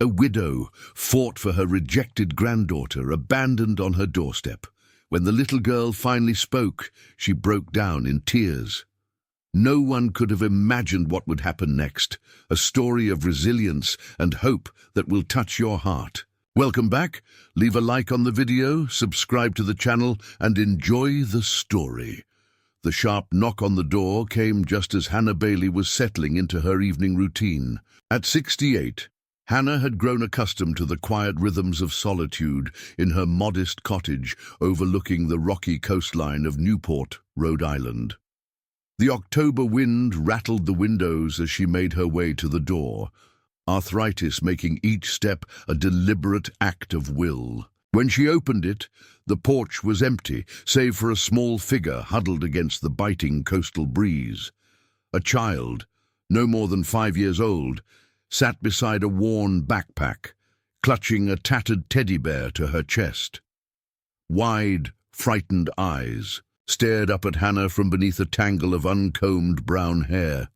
A widow fought for her rejected granddaughter, abandoned on her doorstep. When the little girl finally spoke, she broke down in tears. No one could have imagined what would happen next, a story of resilience and hope that will touch your heart. Welcome back. Leave a like on the video, subscribe to the channel, and enjoy the story. The sharp knock on the door came just as Hannah Bailey was settling into her evening routine. At 68, Hannah had grown accustomed to the quiet rhythms of solitude in her modest cottage overlooking the rocky coastline of Newport, Rhode Island. The October wind rattled the windows as she made her way to the door, arthritis making each step a deliberate act of will. When she opened it, the porch was empty, save for a small figure huddled against the biting coastal breeze. A child, no more than 5 years old, sat beside a worn backpack, clutching a tattered teddy bear to her chest. Wide, frightened eyes stared up at Hannah from beneath a tangle of uncombed brown hair.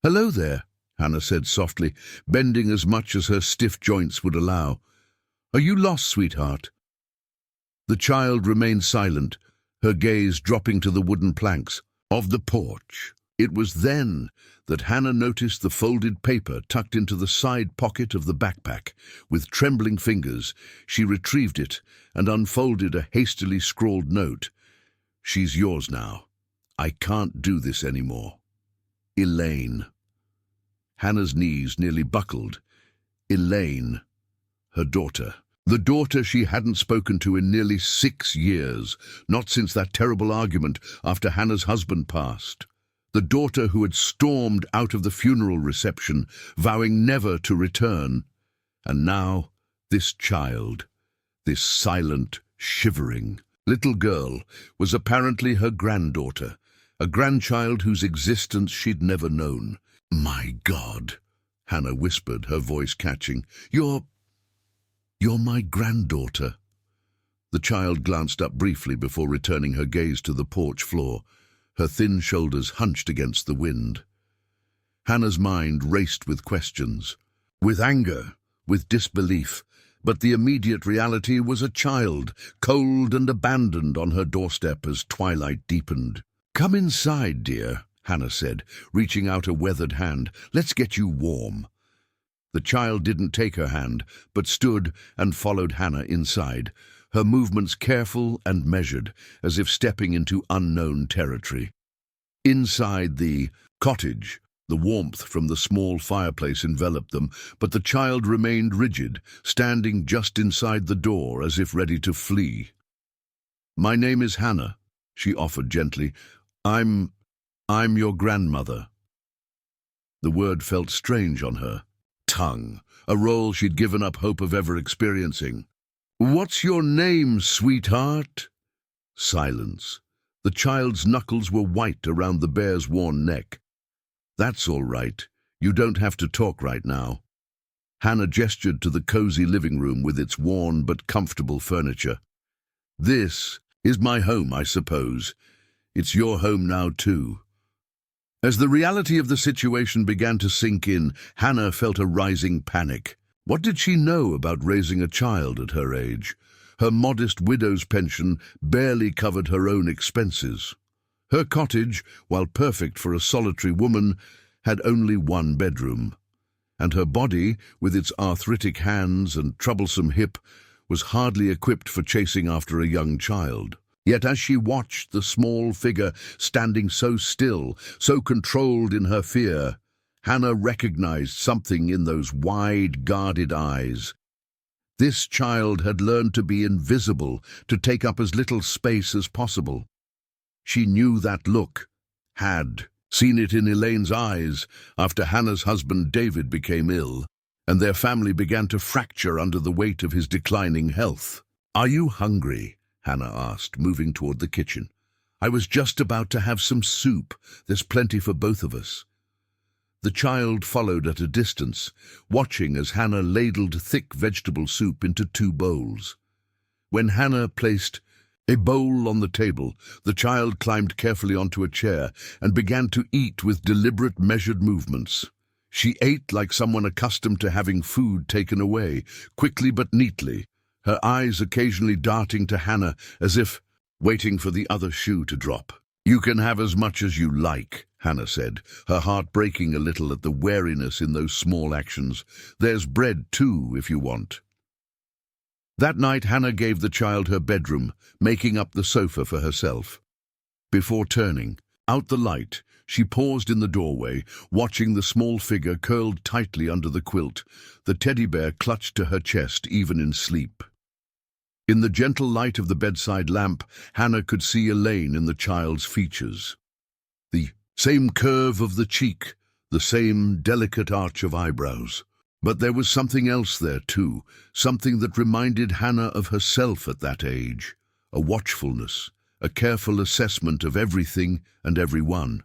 "Hello there," Hannah said softly, bending as much as her stiff joints would allow. "Are you lost, sweetheart?" The child remained silent, her gaze dropping to the wooden planks of the porch. It was then that Hannah noticed the folded paper tucked into the side pocket of the backpack. With trembling fingers, she retrieved it and unfolded a hastily scrawled note. "She's yours now. I can't do this anymore. Elaine." Hannah's knees nearly buckled. Elaine, her daughter. The daughter she hadn't spoken to in nearly 6 years, not since that terrible argument after Hannah's husband passed. The daughter who had stormed out of the funeral reception, vowing never to return. And now, this child, this silent, shivering little girl, was apparently her granddaughter, a grandchild whose existence she'd never known. "My God," Hannah whispered, her voice catching. You're my granddaughter." The child glanced up briefly before returning her gaze to the porch floor, her thin shoulders hunched against the wind. Hannah's mind raced with questions, with anger, with disbelief, but the immediate reality was a child, cold and abandoned on her doorstep as twilight deepened. "Come inside, dear," Hannah said, reaching out a weathered hand. "Let's get you warm." The child didn't take her hand, but stood and followed Hannah inside, her movements careful and measured, as if stepping into unknown territory. Inside the cottage, the warmth from the small fireplace enveloped them, but the child remained rigid, standing just inside the door as if ready to flee. "My name is Hannah," she offered gently. I'm your grandmother." The word felt strange on her tongue, a role she'd given up hope of ever experiencing. "What's your name, sweetheart?" Silence. The child's knuckles were white around the bear's worn neck. "That's all right. You don't have to talk right now." Hannah gestured to the cozy living room with its worn but comfortable furniture. "This is my home, I suppose. It's your home now, too." As the reality of the situation began to sink in, Hannah felt a rising panic. What did she know about raising a child at her age? Her modest widow's pension barely covered her own expenses. Her cottage, while perfect for a solitary woman, had only one bedroom. And her body, with its arthritic hands and troublesome hip, was hardly equipped for chasing after a young child. Yet as she watched the small figure standing so still, so controlled in her fear, Hannah recognized something in those wide, guarded eyes. This child had learned to be invisible, to take up as little space as possible. She knew that look, had seen it in Elaine's eyes after Hannah's husband David became ill, and their family began to fracture under the weight of his declining health. "Are you hungry?" Hannah asked, moving toward the kitchen. "I was just about to have some soup. There's plenty for both of us." The child followed at a distance, watching as Hannah ladled thick vegetable soup into 2 bowls. When Hannah placed a bowl on the table, the child climbed carefully onto a chair and began to eat with deliberate, measured movements. She ate like someone accustomed to having food taken away, quickly but neatly, her eyes occasionally darting to Hannah as if waiting for the other shoe to drop. "You can have as much as you like," Hannah said, her heart breaking a little at the wariness in those small actions. "There's bread too, if you want." That night Hannah gave the child her bedroom, making up the sofa for herself. Before turning out the light, she paused in the doorway, watching the small figure curled tightly under the quilt, the teddy bear clutched to her chest even in sleep. In the gentle light of the bedside lamp, Hannah could see Elaine in the child's features. The same curve of the cheek, the same delicate arch of eyebrows. But there was something else there too, something that reminded Hannah of herself at that age, a watchfulness, a careful assessment of everything and everyone.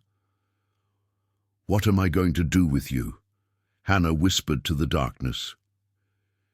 "What am I going to do with you?" Hannah whispered to the darkness.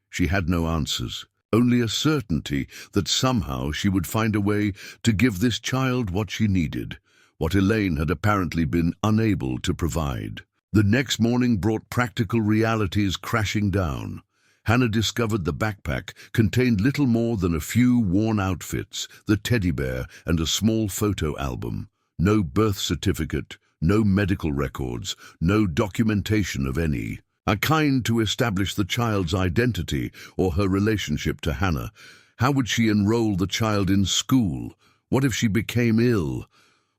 She had no answers, only a certainty that somehow she would find a way to give this child what she needed, what Elaine had apparently been unable to provide. The next morning brought practical realities crashing down. Hannah discovered the backpack contained little more than a few worn outfits, the teddy bear, and a small photo album. No birth certificate, no medical records, no documentation of any. A kind to establish the child's identity or her relationship to Hannah. How would she enroll the child in school? What if she became ill?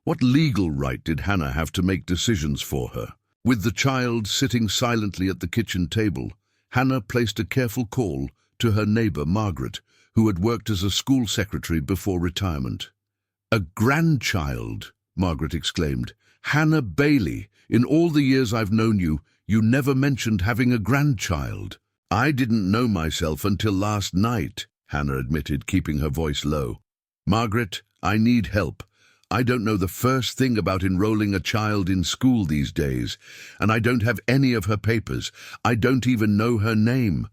What legal right did Hannah have to make decisions for her? With the child sitting silently at the kitchen table, Hannah placed a careful call to her neighbor Margaret, who had worked as a school secretary before retirement. "A grandchild," Margaret exclaimed. "Hannah Bailey, in all the years I've known you, you never mentioned having a grandchild." "I didn't know myself until last night," Hannah admitted, keeping her voice low. "Margaret, I need help. I don't know the first thing about enrolling a child in school these days, and I don't have any of her papers. I don't even know her name."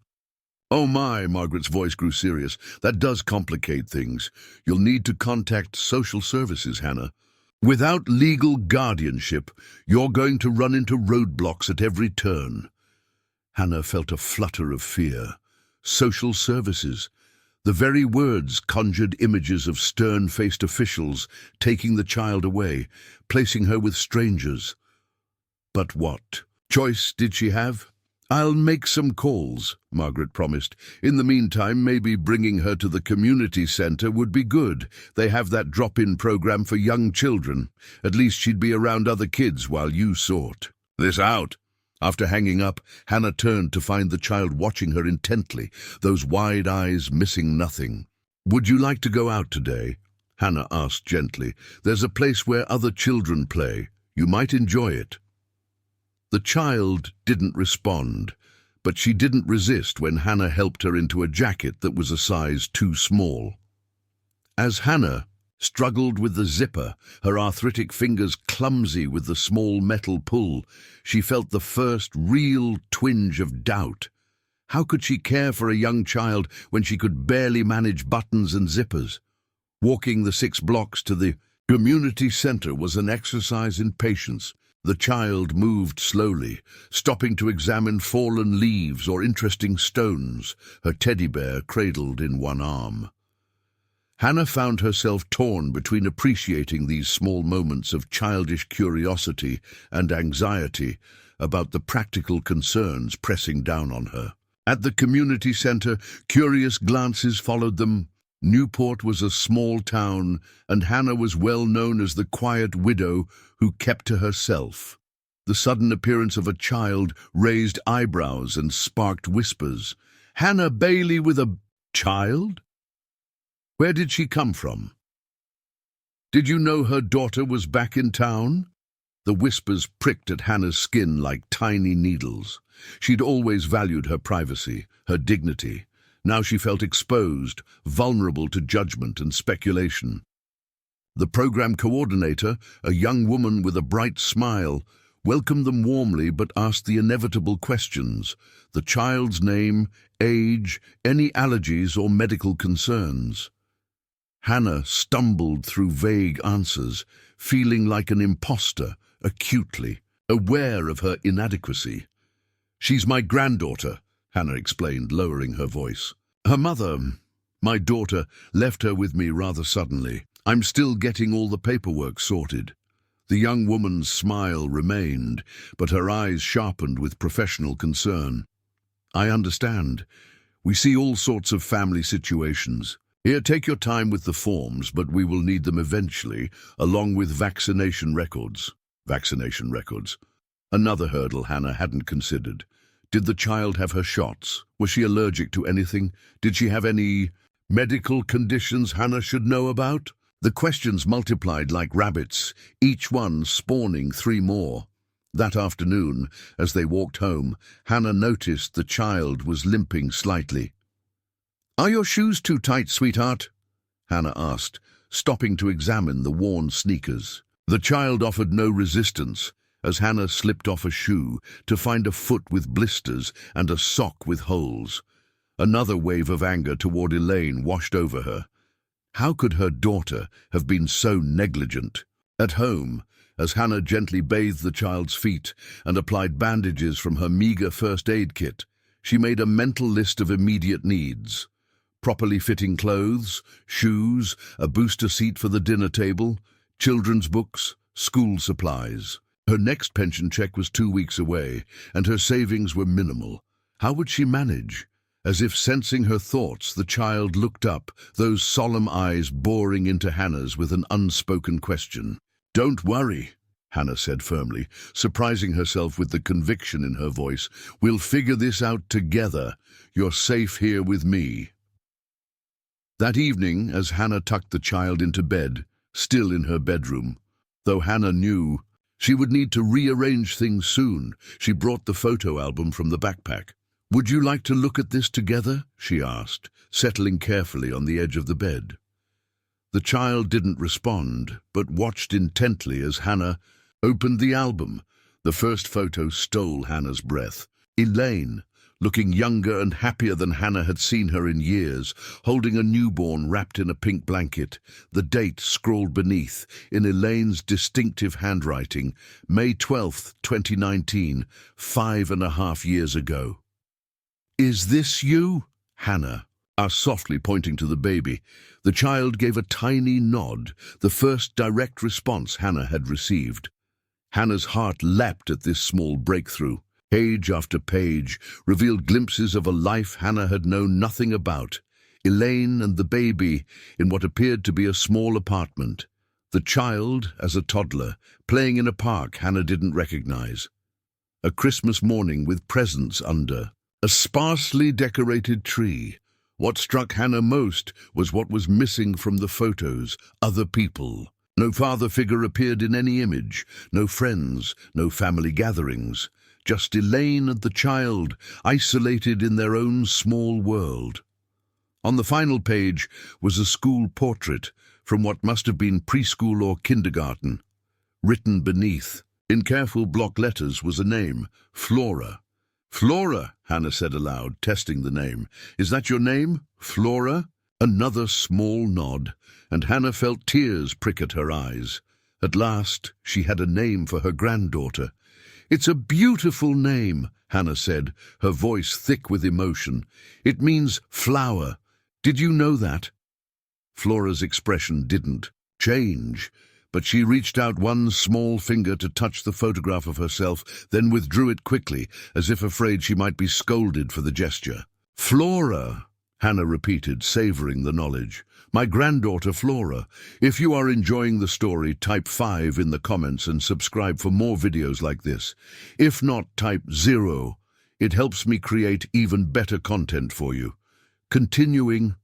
"Oh my," Margaret's voice grew serious. "That does complicate things. You'll need to contact social services, Hannah. Without legal guardianship, you're going to run into roadblocks at every turn." Hannah felt a flutter of fear. Social services. The very words conjured images of stern-faced officials taking the child away, placing her with strangers. But what choice did she have? "I'll make some calls," Margaret promised. "In the meantime, maybe bringing her to the community center would be good. They have that drop-in program for young children. At least she'd be around other kids while you sort this out." After hanging up, Hannah turned to find the child watching her intently, those wide eyes missing nothing. "Would you like to go out today?" Hannah asked gently. "There's a place where other children play. You might enjoy it." The child didn't respond, but she didn't resist when Hannah helped her into a jacket that was a size too small. As Hannah struggled with the zipper, her arthritic fingers clumsy with the small metal pull, she felt the first real twinge of doubt. How could she care for a young child when she could barely manage buttons and zippers? Walking the 6 blocks to the community center was an exercise in patience. The child moved slowly, stopping to examine fallen leaves or interesting stones, her teddy bear cradled in one arm. Hannah found herself torn between appreciating these small moments of childish curiosity and anxiety about the practical concerns pressing down on her. At the community center, curious glances followed them. Newport was a small town, and Hannah was well known as the quiet widow who kept to herself. The sudden appearance of a child raised eyebrows and sparked whispers. "Hannah Bailey with a child? Where did she come from? Did you know her daughter was back in town?" The whispers pricked at Hannah's skin like tiny needles. She'd always valued her privacy, her dignity. Now she felt exposed, vulnerable to judgment and speculation. The program coordinator, a young woman with a bright smile, welcomed them warmly but asked the inevitable questions: the child's name, age, any allergies or medical concerns. Hannah stumbled through vague answers, feeling like an imposter, acutely aware of her inadequacy. She's my granddaughter, Hannah explained, lowering her voice. Her mother, my daughter, left her with me rather suddenly. I'm still getting all the paperwork sorted. The young woman's smile remained, but her eyes sharpened with professional concern. I understand. We see all sorts of family situations. Here, take your time with the forms, but we will need them eventually, along with vaccination records. Vaccination records. Another hurdle Hannah hadn't considered. Did the child have her shots? Was she allergic to anything? Did she have any medical conditions Hannah should know about? The questions multiplied like rabbits, each one spawning 3 more. That afternoon, as they walked home, Hannah noticed the child was limping slightly. "Are your shoes too tight, sweetheart?" Hannah asked, stopping to examine the worn sneakers. The child offered no resistance as Hannah slipped off a shoe to find a foot with blisters and a sock with holes. Another wave of anger toward Elaine washed over her. How could her daughter have been so negligent? At home, as Hannah gently bathed the child's feet and applied bandages from her meager first aid kit, she made a mental list of immediate needs. Properly fitting clothes, shoes, a booster seat for the dinner table, children's books, school supplies. Her next pension check was 2 weeks away, and her savings were minimal. How would she manage? As if sensing her thoughts, the child looked up, those solemn eyes boring into Hannah's with an unspoken question. "Don't worry," Hannah said firmly, surprising herself with the conviction in her voice. "We'll figure this out together. You're safe here with me." That evening, as Hannah tucked the child into bed, still in her bedroom, though Hannah knew she would need to rearrange things soon, she brought the photo album from the backpack. "Would you like to look at this together?" she asked, settling carefully on the edge of the bed. The child didn't respond, but watched intently as Hannah opened the album. The first photo stole Hannah's breath. Elaine, looking younger and happier than Hannah had seen her in years, holding a newborn wrapped in a pink blanket, the date scrawled beneath, in Elaine's distinctive handwriting, May 12th, 2019, 5.5 years ago. "Is this you?" Hannah asked softly, pointing to the baby. The child gave a tiny nod, the first direct response Hannah had received. Hannah's heart leapt at this small breakthrough. Page after page revealed glimpses of a life Hannah had known nothing about. Elaine and the baby in what appeared to be a small apartment. The child, as a toddler, playing in a park Hannah didn't recognize. A Christmas morning with presents under a sparsely decorated tree. What struck Hannah most was what was missing from the photos: other people. No father figure appeared in any image, no friends, no family gatherings. Just Elaine and the child, isolated in their own small world. On the final page was a school portrait from what must have been preschool or kindergarten. Written beneath, in careful block letters, was a name: Flora. "Flora," Hannah said aloud, testing the name. "Is that your name, Flora?" Another small nod, and Hannah felt tears prick at her eyes. At last, she had a name for her granddaughter. "It's a beautiful name," Hannah said, her voice thick with emotion. "It means flower. Did you know that?" Flora's expression didn't change, but she reached out one small finger to touch the photograph of herself, then withdrew it quickly, as if afraid she might be scolded for the gesture. "Flora," Hannah repeated, savoring the knowledge. "My granddaughter Flora. If you are enjoying the story, type 5 in the comments and subscribe for more videos like this. If not, type 0. It helps me create even better content for you." Continuing,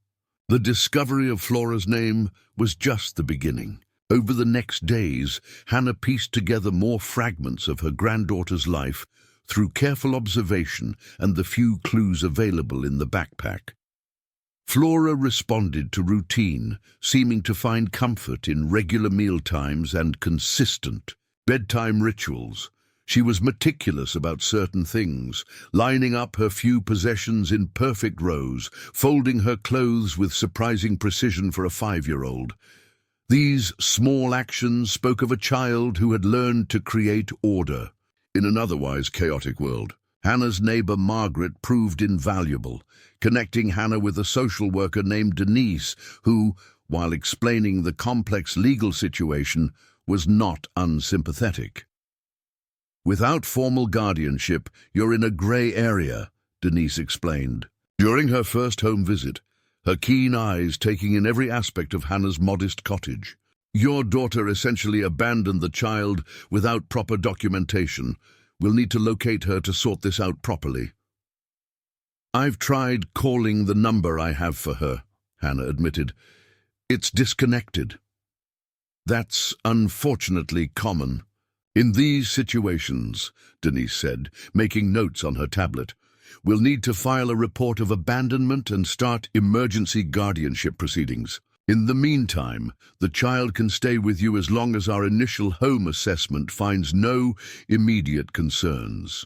the discovery of Flora's name was just the beginning. Over the next days, Hannah pieced together more fragments of her granddaughter's life through careful observation and the few clues available in the backpack. Flora responded to routine, seeming to find comfort in regular mealtimes and consistent bedtime rituals. She was meticulous about certain things, lining up her few possessions in perfect rows, folding her clothes with surprising precision for a 5-year-old. These small actions spoke of a child who had learned to create order in an otherwise chaotic world. Hannah's neighbor Margaret proved invaluable, connecting Hannah with a social worker named Denise, who, while explaining the complex legal situation, was not unsympathetic. "Without formal guardianship, you're in a gray area," Denise explained. During her first home visit, her keen eyes taking in every aspect of Hannah's modest cottage. "Your daughter essentially abandoned the child without proper documentation. We'll need to locate her to sort this out properly." "I've tried calling the number I have for her," Hannah admitted. "It's disconnected." "That's unfortunately common in these situations," Denise said, making notes on her tablet. "We'll need to file a report of abandonment and start emergency guardianship proceedings. In the meantime, the child can stay with you as long as our initial home assessment finds no immediate concerns."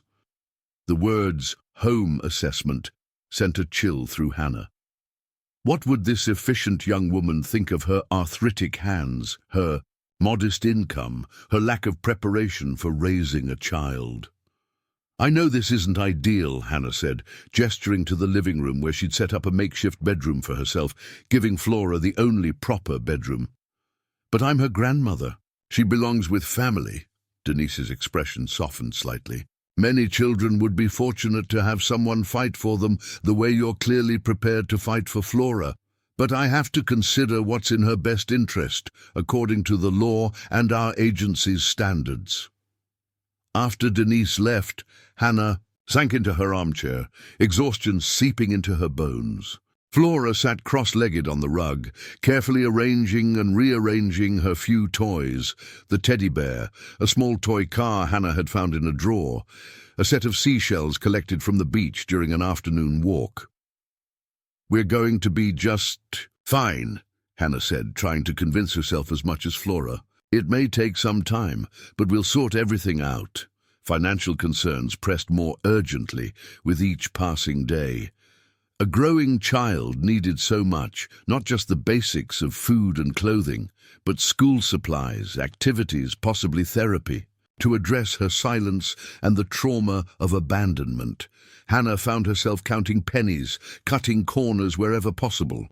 The words "home assessment" sent a chill through Hannah. What would this efficient young woman think of her arthritic hands, her modest income, her lack of preparation for raising a child? "I know this isn't ideal," Hannah said, gesturing to the living room where she'd set up a makeshift bedroom for herself, giving Flora the only proper bedroom. "But I'm her grandmother. She belongs with family." Denise's expression softened slightly. "Many children would be fortunate to have someone fight for them the way you're clearly prepared to fight for Flora. But I have to consider what's in her best interest, according to the law and our agency's standards." After Denise left, Hannah sank into her armchair, exhaustion seeping into her bones. Flora sat cross-legged on the rug, carefully arranging and rearranging her few toys: the teddy bear, a small toy car Hannah had found in a drawer, a set of seashells collected from the beach during an afternoon walk. "We're going to be just fine," Hannah said, trying to convince herself as much as Flora. "It may take some time, but we'll sort everything out." Financial concerns pressed more urgently with each passing day. A growing child needed so much, not just the basics of food and clothing, but school supplies, activities, possibly therapy. To address her silence and the trauma of abandonment, Hannah found herself counting pennies, cutting corners wherever possible.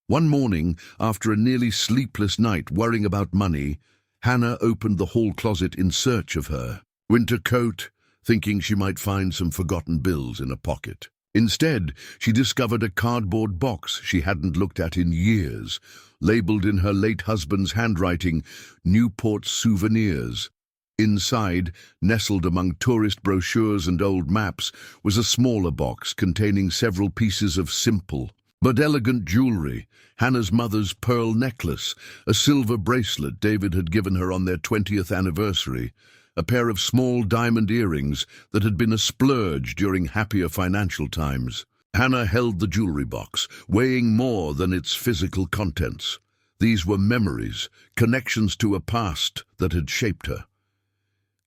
One morning, after a nearly sleepless night worrying about money, Hannah opened the hall closet in search of her winter coat, thinking she might find some forgotten bills in a pocket. Instead, she discovered a cardboard box she hadn't looked at in years, labeled in her late husband's handwriting, "Newport Souvenirs." Inside, nestled among tourist brochures and old maps, was a smaller box containing several pieces of simple but elegant jewelry: Hannah's mother's pearl necklace, a silver bracelet David had given her on their 20th anniversary, a pair of small diamond earrings that had been a splurge during happier financial times. Hannah held the jewelry box, weighing more than its physical contents. These were memories, connections to a past that had shaped her.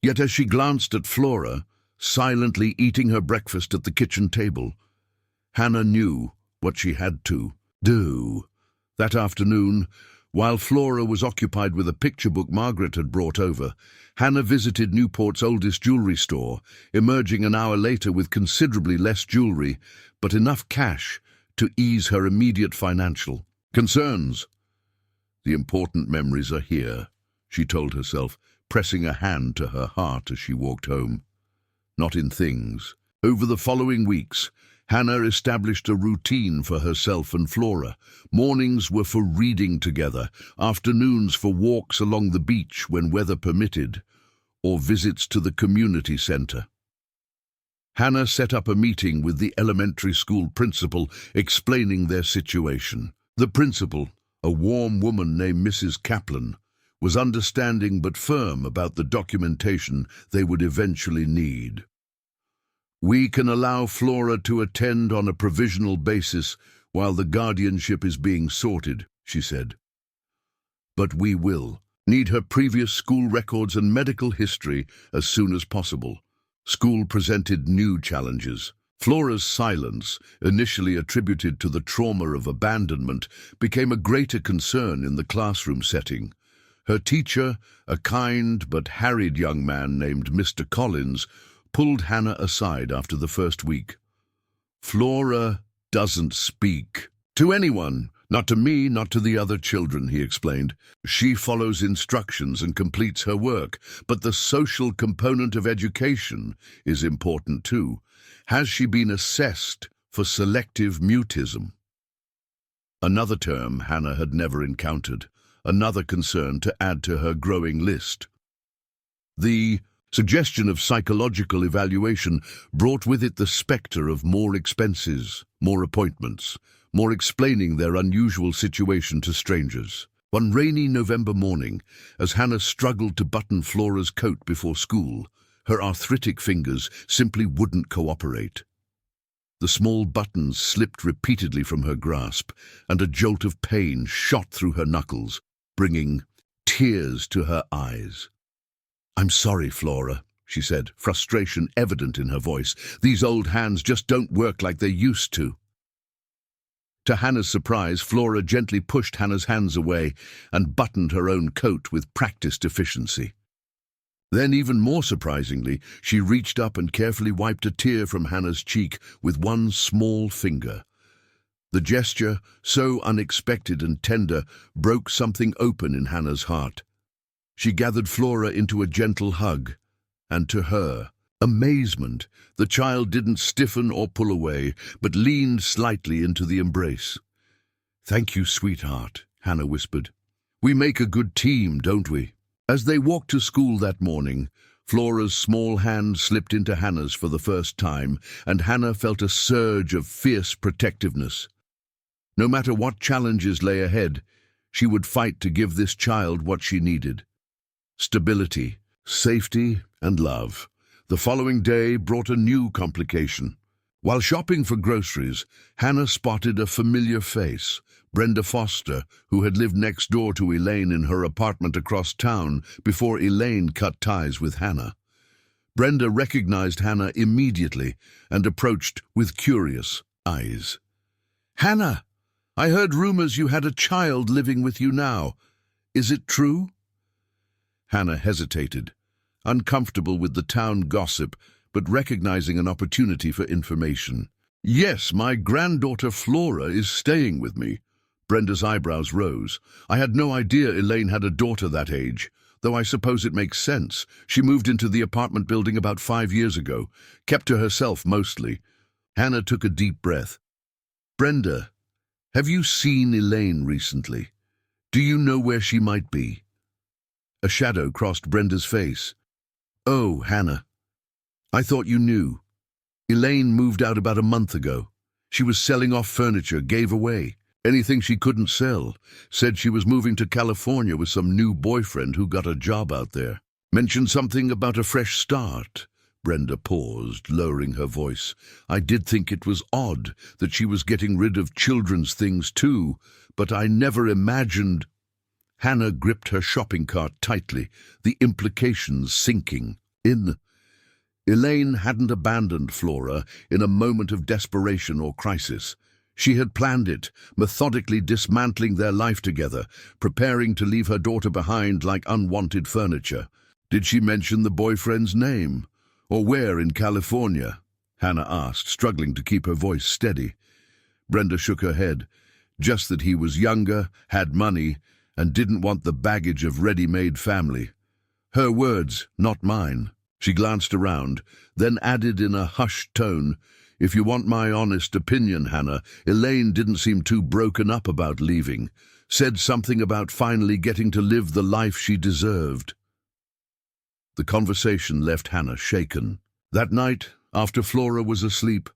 Yet as she glanced at Flora, silently eating her breakfast at the kitchen table, Hannah knew what she had to do. That afternoon, while Flora was occupied with a picture book Margaret had brought over, Hannah visited Newport's oldest jewelry store, emerging an hour later with considerably less jewelry, but enough cash to ease her immediate financial concerns. "The important memories are here," she told herself, pressing a hand to her heart as she walked home. "Not in things." Over the following weeks, Hannah established a routine for herself and Flora. Mornings were for reading together, afternoons for walks along the beach when weather permitted, or visits to the community center. Hannah set up a meeting with the elementary school principal, explaining their situation. The principal, a warm woman named Mrs. Kaplan, was understanding but firm about the documentation they would eventually need. "We can allow Flora to attend on a provisional basis while the guardianship is being sorted," she said. "But we will need her previous school records and medical history as soon as possible." School presented new challenges. Flora's silence, initially attributed to the trauma of abandonment, became a greater concern in the classroom setting. Her teacher, a kind but harried young man named Mr. Collins, pulled Hannah aside after the first week. "Flora doesn't speak to anyone. Not to me, not to the other children," he explained. "She follows instructions and completes her work, but the social component of education is important too. Has she been assessed for selective mutism?" Another term Hannah had never encountered, another concern to add to her growing list. The suggestion of psychological evaluation brought with it the spectre of more expenses, more appointments, more explaining their unusual situation to strangers. One rainy November morning, as Hannah struggled to button Flora's coat before school, her arthritic fingers simply wouldn't cooperate. The small buttons slipped repeatedly from her grasp, and a jolt of pain shot through her knuckles, bringing tears to her eyes. "I'm sorry, Flora," she said, frustration evident in her voice. "These old hands just don't work like they used to." To Hannah's surprise, Flora gently pushed Hannah's hands away and buttoned her own coat with practiced efficiency. Then, even more surprisingly, she reached up and carefully wiped a tear from Hannah's cheek with one small finger. The gesture, so unexpected and tender, broke something open in Hannah's heart. She gathered Flora into a gentle hug, and to her amazement, the child didn't stiffen or pull away, but leaned slightly into the embrace. "Thank you, sweetheart," Hannah whispered. "We make a good team, don't we?" As they walked to school that morning, Flora's small hand slipped into Hannah's for the first time, and Hannah felt a surge of fierce protectiveness. No matter what challenges lay ahead, she would fight to give this child what she needed: stability, safety, and love. The following day brought a new complication. While shopping for groceries, Hannah spotted a familiar face, Brenda Foster, who had lived next door to Elaine in her apartment across town before Elaine cut ties with Hannah. Brenda recognized Hannah immediately and approached with curious eyes. "Hannah, I heard rumors you had a child living with you now. Is it true?" Hannah hesitated, uncomfortable with the town gossip, but recognizing an opportunity for information. "Yes, my granddaughter Flora is staying with me." Brenda's eyebrows rose. "I had no idea Elaine had a daughter that age, though I suppose it makes sense. She moved into the apartment building about 5 years ago, kept to herself mostly." Hannah took a deep breath. "Brenda, have you seen Elaine recently? Do you know where she might be?" A shadow crossed Brenda's face. "Oh, Hannah, I thought you knew. Elaine moved out about a month ago. She was selling off furniture, gave away anything she couldn't sell, said she was moving to California with some new boyfriend who got a job out there. Mentioned something about a fresh start." Brenda paused, lowering her voice. "I did think it was odd that she was getting rid of children's things too, but I never imagined—" Hannah gripped her shopping cart tightly, the implications sinking in. Elaine hadn't abandoned Flora in a moment of desperation or crisis. She had planned it, methodically dismantling their life together, preparing to leave her daughter behind like unwanted furniture. "Did she mention the boyfriend's name? Or where in California?" Hannah asked, struggling to keep her voice steady. Brenda shook her head. "Just that he was younger, had money, and didn't want the baggage of ready-made family." Her words, not mine. She glanced around, then added in a hushed tone, "If you want my honest opinion, Hannah, Elaine didn't seem too broken up about leaving. Said something about finally getting to live the life she deserved." The conversation left Hannah shaken. That night, after Flora was asleep,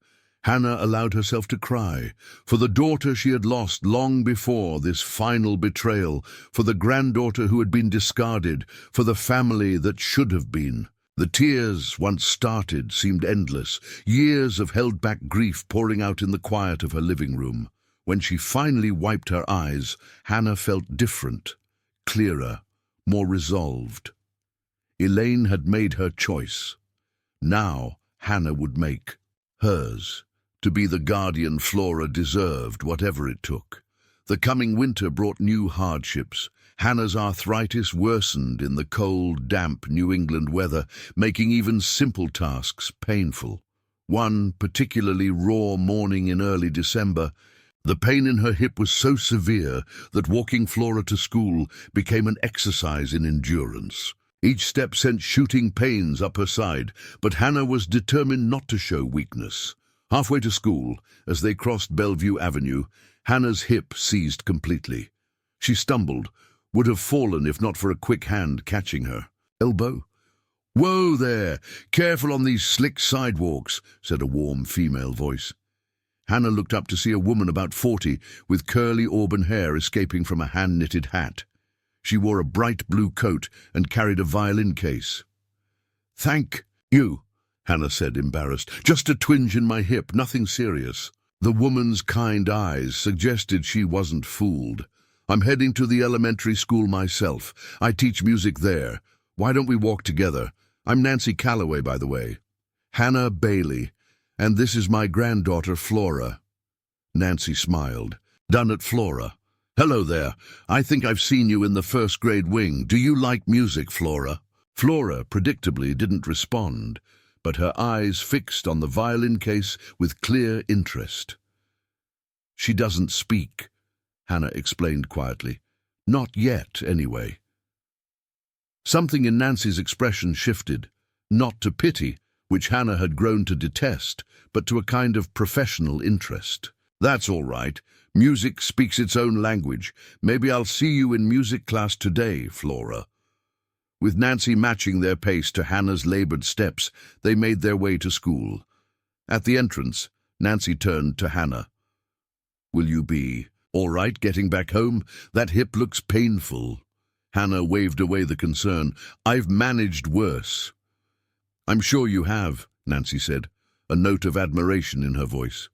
Hannah allowed herself to cry, for the daughter she had lost long before this final betrayal, for the granddaughter who had been discarded, for the family that should have been. The tears, once started, seemed endless, years of held-back grief pouring out in the quiet of her living room. When she finally wiped her eyes, Hannah felt different, clearer, more resolved. Elaine had made her choice. Now Hannah would make hers, to be the guardian Flora deserved, whatever it took. The coming winter brought new hardships. Hannah's arthritis worsened in the cold, damp New England weather, making even simple tasks painful. One particularly raw morning in early December, the pain in her hip was so severe that walking Flora to school became an exercise in endurance. Each step sent shooting pains up her side, but Hannah was determined not to show weakness. Halfway to school, as they crossed Bellevue Avenue, Hannah's hip seized completely. She stumbled, would have fallen if not for a quick hand catching her. "Elbow?" "Whoa there! Careful on these slick sidewalks," said a warm female voice. Hannah looked up to see a woman about 40 with curly auburn hair escaping from a hand-knitted hat. She wore a bright blue coat and carried a violin case. "Thank you," Hannah said, embarrassed. "Just a twinge in my hip, nothing serious." The woman's kind eyes suggested she wasn't fooled. "I'm heading to the elementary school myself. I teach music there. Why don't we walk together? I'm Nancy Calloway, by the way." "Hannah Bailey, and this is my granddaughter, Flora." Nancy smiled. "Done at Flora. Hello there. I think I've seen you in the first grade wing. Do you like music, Flora?" Flora, predictably, didn't respond, but her eyes fixed on the violin case with clear interest. "She doesn't speak," Hannah explained quietly. "Not yet, anyway." Something in Nancy's expression shifted, not to pity, which Hannah had grown to detest, but to a kind of professional interest. "That's all right. Music speaks its own language. Maybe I'll see you in music class today, Flora." With Nancy matching their pace to Hannah's labored steps, they made their way to school. At the entrance, Nancy turned to Hannah. "Will you be all right getting back home? That hip looks painful." Hannah waved away the concern. "I've managed worse." "I'm sure you have," Nancy said, a note of admiration in her voice.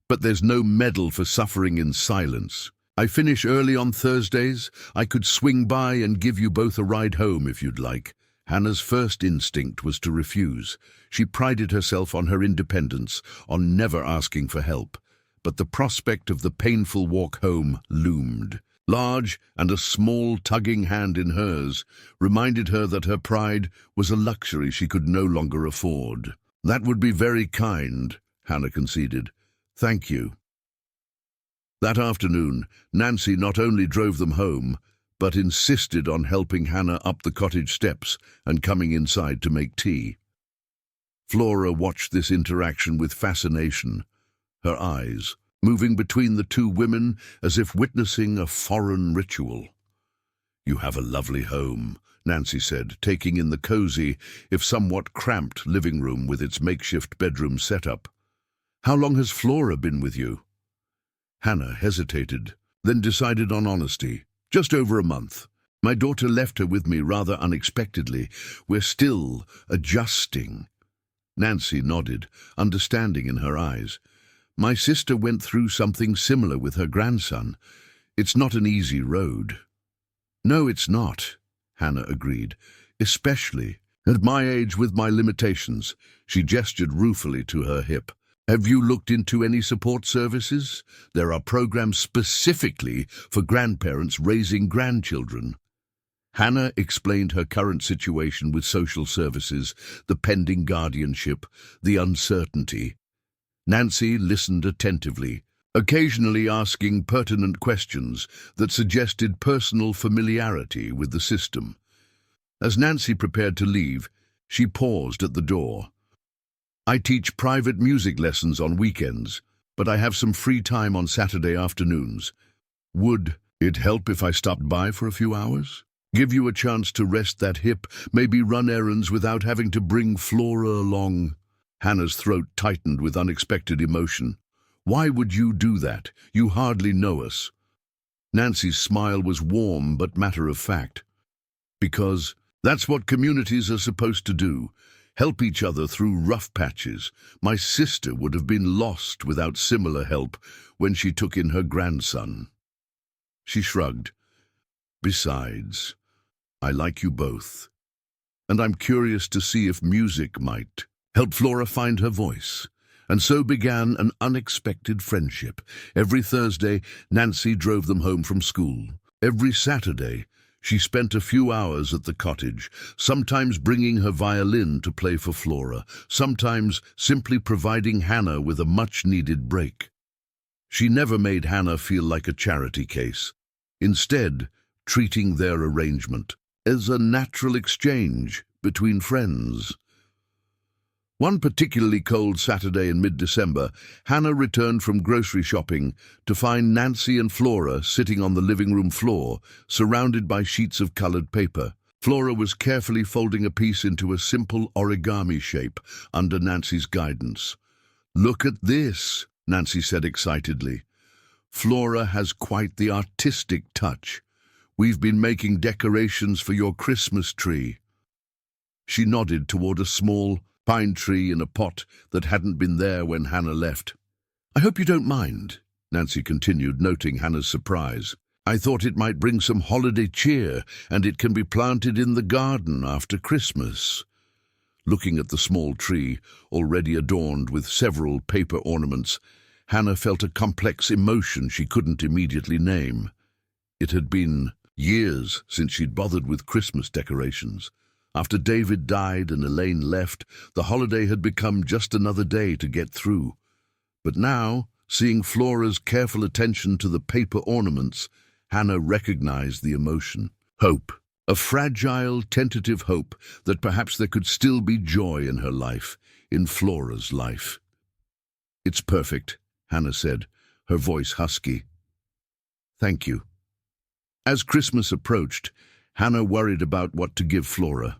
"But there's no medal for suffering in silence. I finish early on Thursdays. I could swing by and give you both a ride home if you'd like." Hannah's first instinct was to refuse. She prided herself on her independence, on never asking for help. But the prospect of the painful walk home loomed. Large and a small tugging hand in hers reminded her that her pride was a luxury she could no longer afford. "That would be very kind," Hannah conceded. "Thank you." That afternoon, Nancy not only drove them home, but insisted on helping Hannah up the cottage steps and coming inside to make tea. Flora watched this interaction with fascination, her eyes moving between the two women as if witnessing a foreign ritual. "You have a lovely home," Nancy said, taking in the cozy, if somewhat cramped, living room with its makeshift bedroom setup. "How long has Flora been with you?" Hannah hesitated, then decided on honesty. "Just over a month. My daughter left her with me rather unexpectedly. We're still adjusting." Nancy nodded, understanding in her eyes. "My sister went through something similar with her grandson. It's not an easy road." "No, it's not," Hannah agreed, "especially at my age with my limitations." She gestured ruefully to her hip. "Have you looked into any support services? There are programs specifically for grandparents raising grandchildren." Hannah explained her current situation with social services, the pending guardianship, the uncertainty. Nancy listened attentively, occasionally asking pertinent questions that suggested personal familiarity with the system. As Nancy prepared to leave, she paused at the door. "I teach private music lessons on weekends, but I have some free time on Saturday afternoons. Would it help if I stopped by for a few hours? Give you a chance to rest that hip, maybe run errands without having to bring Flora along." Hannah's throat tightened with unexpected emotion. "Why would you do that? You hardly know us." Nancy's smile was warm but matter-of-fact. "Because that's what communities are supposed to do. Help each other through rough patches. My sister would have been lost without similar help when she took in her grandson." She shrugged. "Besides, I like you both, and I'm curious to see if music might help Flora find her voice." And so began an unexpected friendship. Every Thursday, Nancy drove them home from school. Every Saturday, She spent a few hours at the cottage, sometimes bringing her violin to play for Flora, sometimes simply providing Hannah with a much-needed break. She never made Hannah feel like a charity case, instead treating their arrangement as a natural exchange between friends. One particularly cold Saturday in mid-December, Hannah returned from grocery shopping to find Nancy and Flora sitting on the living room floor, surrounded by sheets of colored paper. Flora was carefully folding a piece into a simple origami shape under Nancy's guidance. "Look at this," Nancy said excitedly. "Flora has quite the artistic touch. We've been making decorations for your Christmas tree." She nodded toward a small pine tree in a pot that hadn't been there when Hannah left. "I hope you don't mind," Nancy continued, noting Hannah's surprise. "I thought it might bring some holiday cheer, and it can be planted in the garden after Christmas." Looking at the small tree, already adorned with several paper ornaments, Hannah felt a complex emotion she couldn't immediately name. It had been years since she'd bothered with Christmas decorations. After David died and Elaine left, the holiday had become just another day to get through. But now, seeing Flora's careful attention to the paper ornaments, Hannah recognized the emotion. Hope. A fragile, tentative hope that perhaps there could still be joy in her life, in Flora's life. "It's perfect," Hannah said, her voice husky. "Thank you." As Christmas approached, Hannah worried about what to give Flora.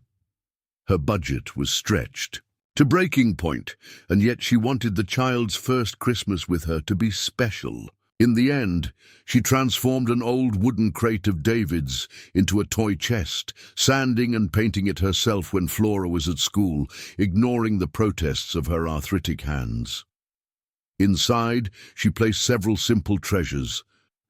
Her budget was stretched to breaking point, and yet she wanted the child's first Christmas with her to be special. In the end, she transformed an old wooden crate of David's into a toy chest, sanding and painting it herself when Flora was at school, ignoring the protests of her arthritic hands. Inside, she placed several simple treasures: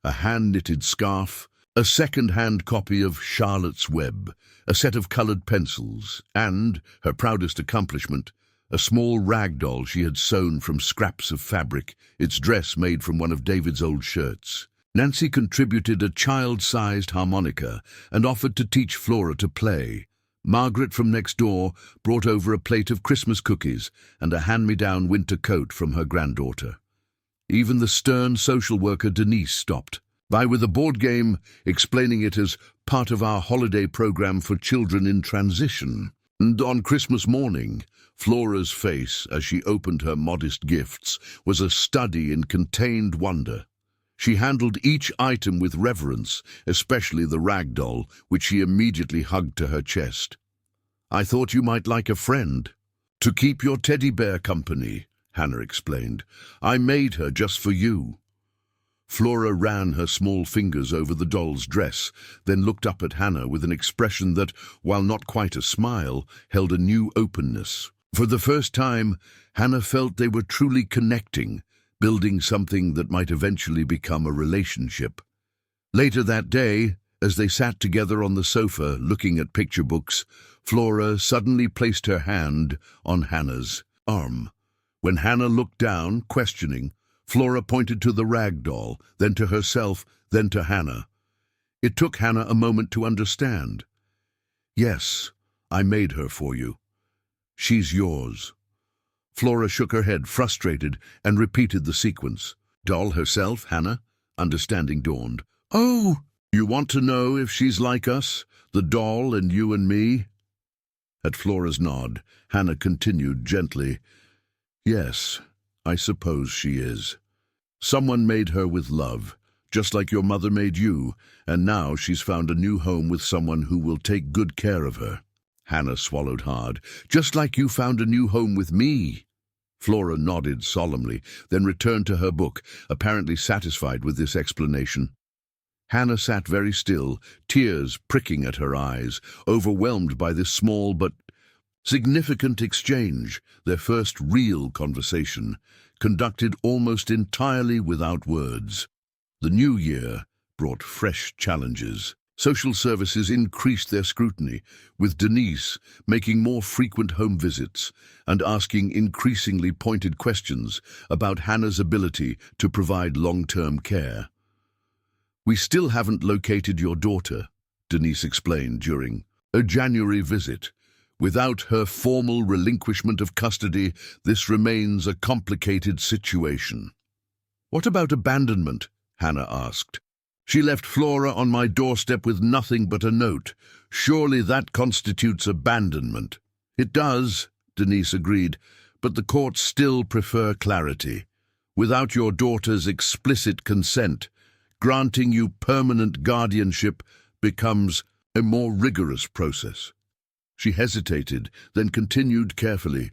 a hand-knitted scarf, a second-hand copy of Charlotte's Web, a set of colored pencils, and, her proudest accomplishment, a small rag doll she had sewn from scraps of fabric, its dress made from one of David's old shirts. Nancy contributed a child-sized harmonica and offered to teach Flora to play. Margaret from next door brought over a plate of Christmas cookies and a hand-me-down winter coat from her granddaughter. Even the stern social worker Denise stopped by with a board game, explaining it as part of our holiday program for children in transition. And on Christmas morning, Flora's face, as she opened her modest gifts, was a study in contained wonder. She handled each item with reverence, especially the rag doll, which she immediately hugged to her chest. "I thought you might like a friend." "To keep your teddy bear company," Hannah explained. "I made her just for you." Flora ran her small fingers over the doll's dress, then looked up at Hannah with an expression that, while not quite a smile, held a new openness. For the first time, Hannah felt they were truly connecting, building something that might eventually become a relationship. Later that day, as they sat together on the sofa looking at picture books, Flora suddenly placed her hand on Hannah's arm. When Hannah looked down, questioning, Flora pointed to the rag doll, then to herself, then to Hannah. It took Hannah a moment to understand. "Yes, I made her for you. She's yours." Flora shook her head, frustrated, and repeated the sequence. "Doll herself, Hannah?" Understanding dawned. "Oh, you want to know if she's like us, the doll and you and me?" At Flora's nod, Hannah continued gently, "Yes, I suppose she is. Someone made her with love, just like your mother made you, and now she's found a new home with someone who will take good care of her." Hannah swallowed hard. "Just like you found a new home with me." Flora nodded solemnly, then returned to her book, apparently satisfied with this explanation. Hannah sat very still, tears pricking at her eyes, overwhelmed by this small but significant exchange, their first real conversation, conducted almost entirely without words. The new year brought fresh challenges. Social services increased their scrutiny, with Denise making more frequent home visits and asking increasingly pointed questions about Hannah's ability to provide long-term care. "We still haven't located your daughter," Denise explained during a January visit. Without her formal relinquishment of custody, this remains a complicated situation. What about abandonment? Hannah asked. She left Flora on my doorstep with nothing but a note. Surely that constitutes abandonment. It does, Denise agreed, but the courts still prefer clarity. Without your daughter's explicit consent, granting you permanent guardianship becomes a more rigorous process. She hesitated, then continued carefully.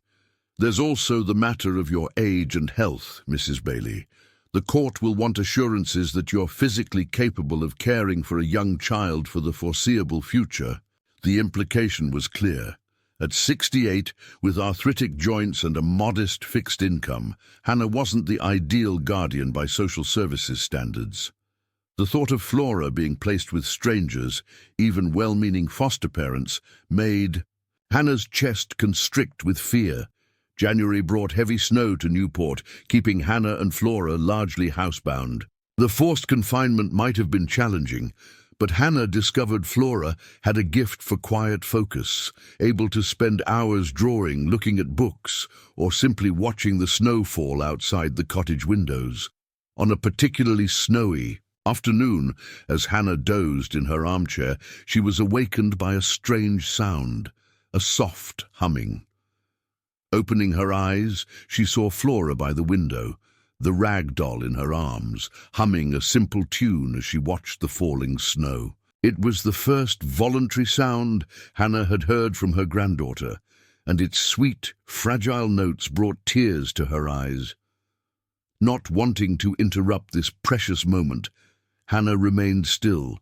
There's also the matter of your age and health, Mrs. Bailey. The court will want assurances that you're physically capable of caring for a young child for the foreseeable future. The implication was clear. At 68, with arthritic joints and a modest fixed income, Hannah wasn't the ideal guardian by social services standards. The thought of Flora being placed with strangers, even well-meaning foster parents, made Hannah's chest constrict with fear. January brought heavy snow to Newport, keeping Hannah and Flora largely housebound. The forced confinement might have been challenging, but Hannah discovered Flora had a gift for quiet focus, able to spend hours drawing, looking at books, or simply watching the snow fall outside the cottage windows. On a particularly snowy afternoon, as Hannah dozed in her armchair, she was awakened by a strange sound, a soft humming. Opening her eyes, she saw Flora by the window, the rag doll in her arms, humming a simple tune as she watched the falling snow. It was the first voluntary sound Hannah had heard from her granddaughter, and its sweet, fragile notes brought tears to her eyes. Not wanting to interrupt this precious moment, Hannah remained still,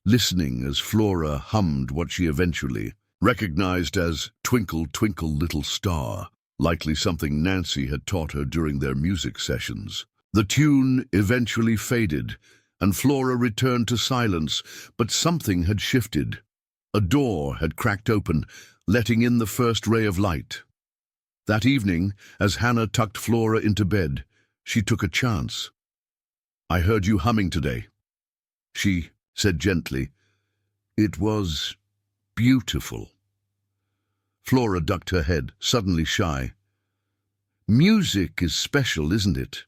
listening as Flora hummed what she eventually recognized as "Twinkle, Twinkle, Little Star," likely something Nancy had taught her during their music sessions. The tune eventually faded, and Flora returned to silence, but something had shifted. A door had cracked open, letting in the first ray of light. That evening, as Hannah tucked Flora into bed, she took a chance. "I heard you humming today," she said gently. "It was beautiful." Flora ducked her head, suddenly shy. "Music is special, isn't it?"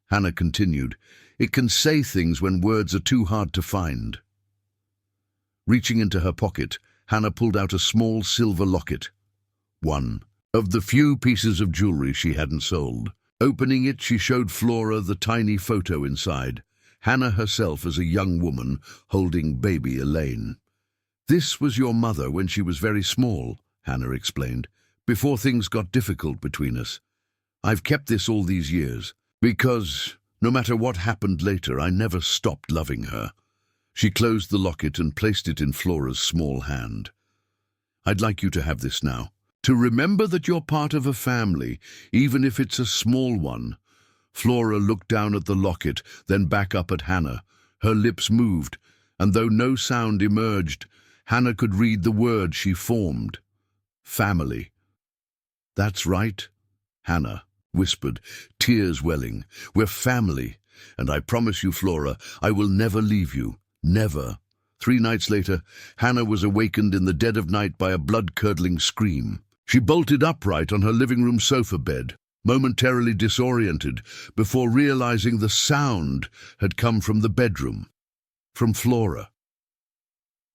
Hannah continued. "It can say things when words are too hard to find." Reaching into her pocket, Hannah pulled out a small silver locket, one of the few pieces of jewelry she hadn't sold. Opening it, she showed Flora the tiny photo inside, Hannah herself as a young woman holding baby Elaine. "This was your mother when she was very small," Hannah explained, "before things got difficult between us. I've kept this all these years, because no matter what happened later, I never stopped loving her." She closed the locket and placed it in Flora's small hand. "I'd like you to have this now, to remember that you're part of a family, even if it's a small one." Flora looked down at the locket, then back up at Hannah. Her lips moved, and though no sound emerged, Hannah could read the word she formed. Family. "That's right," Hannah whispered, tears welling. "We're family, and I promise you, Flora, I will never leave you. Never." 3 nights later, Hannah was awakened in the dead of night by a blood-curdling scream. She bolted upright on her living room sofa bed, momentarily disoriented, before realizing the sound had come from the bedroom, from Flora.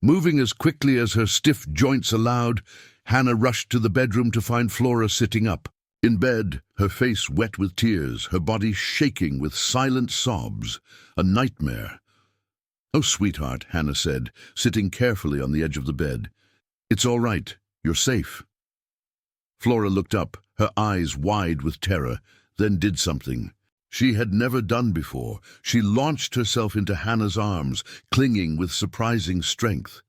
Moving as quickly as her stiff joints allowed, Hannah rushed to the bedroom to find Flora sitting up. In bed, her face wet with tears, her body shaking with silent sobs. A nightmare. "Oh, sweetheart," Hannah said, sitting carefully on the edge of the bed. "It's all right. You're safe." Flora looked up, her eyes wide with terror, then did something she had never done before. She launched herself into Hannah's arms, clinging with surprising strength.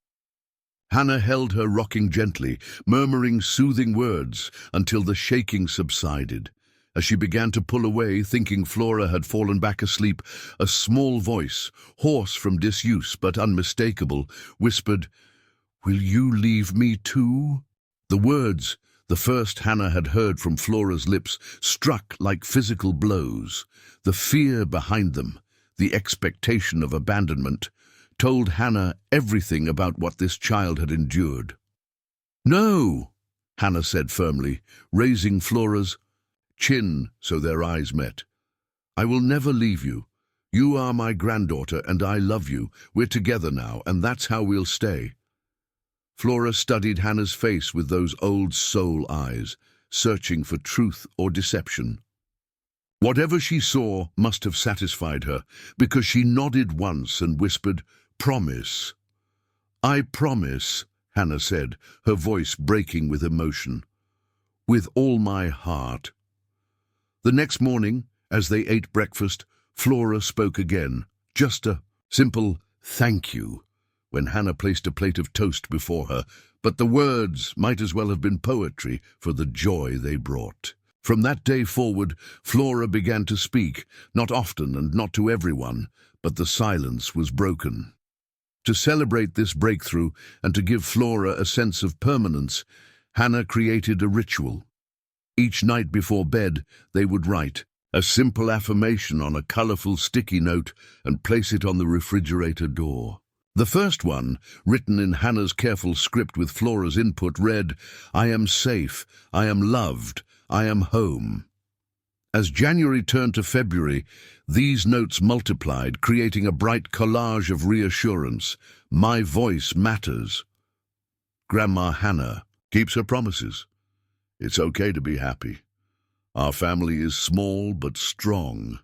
Hannah held her, rocking gently, murmuring soothing words until the shaking subsided. As she began to pull away, thinking Flora had fallen back asleep, a small voice, hoarse from disuse but unmistakable, whispered, "Will you leave me too?" The words, the first Hannah had heard from Flora's lips, struck like physical blows. The fear behind them, the expectation of abandonment, told Hannah everything about what this child had endured. "No," Hannah said firmly, raising Flora's chin so their eyes met. "I will never leave you. You are my granddaughter, and I love you. We're together now, and that's how we'll stay." Flora studied Hannah's face with those old soul eyes, searching for truth or deception. Whatever she saw must have satisfied her, because she nodded once and whispered, "Promise." "I promise," Hannah said, her voice breaking with emotion. "With all my heart." The next morning, as they ate breakfast, Flora spoke again, just a simple "thank you," when Hannah placed a plate of toast before her, but the words might as well have been poetry for the joy they brought. From that day forward, Flora began to speak, not often and not to everyone, but the silence was broken. To celebrate this breakthrough and to give Flora a sense of permanence, Hannah created a ritual. Each night before bed, they would write a simple affirmation on a colorful sticky note and place it on the refrigerator door. The first one, written in Hannah's careful script with Flora's input, read, "I am safe, I am loved, I am home." As January turned to February, these notes multiplied, creating a bright collage of reassurance. My voice matters. Grandma Hannah keeps her promises. It's okay to be happy. Our family is small but strong.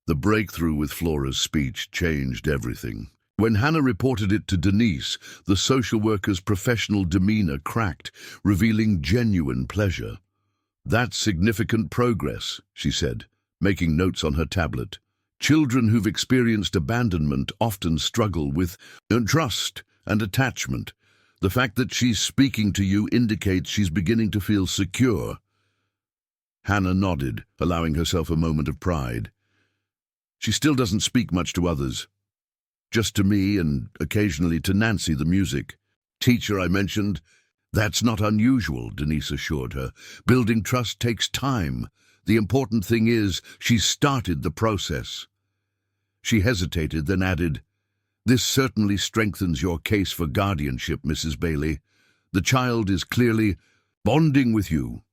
The breakthrough with Flora's speech changed everything. When Hannah reported it to Denise, the social worker's professional demeanor cracked, revealing genuine pleasure. "That's significant progress," she said, making notes on her tablet. "Children who've experienced abandonment often struggle with trust and attachment. The fact that she's speaking to you indicates she's beginning to feel secure." Hannah nodded, allowing herself a moment of pride. "She still doesn't speak much to others. Just to me and occasionally to Nancy, the music teacher I mentioned." "That's not unusual," Denise assured her. "Building trust takes time. The important thing is she's started the process." She hesitated, then added, "This certainly strengthens your case for guardianship, Mrs. Bailey. The child is clearly bonding with you."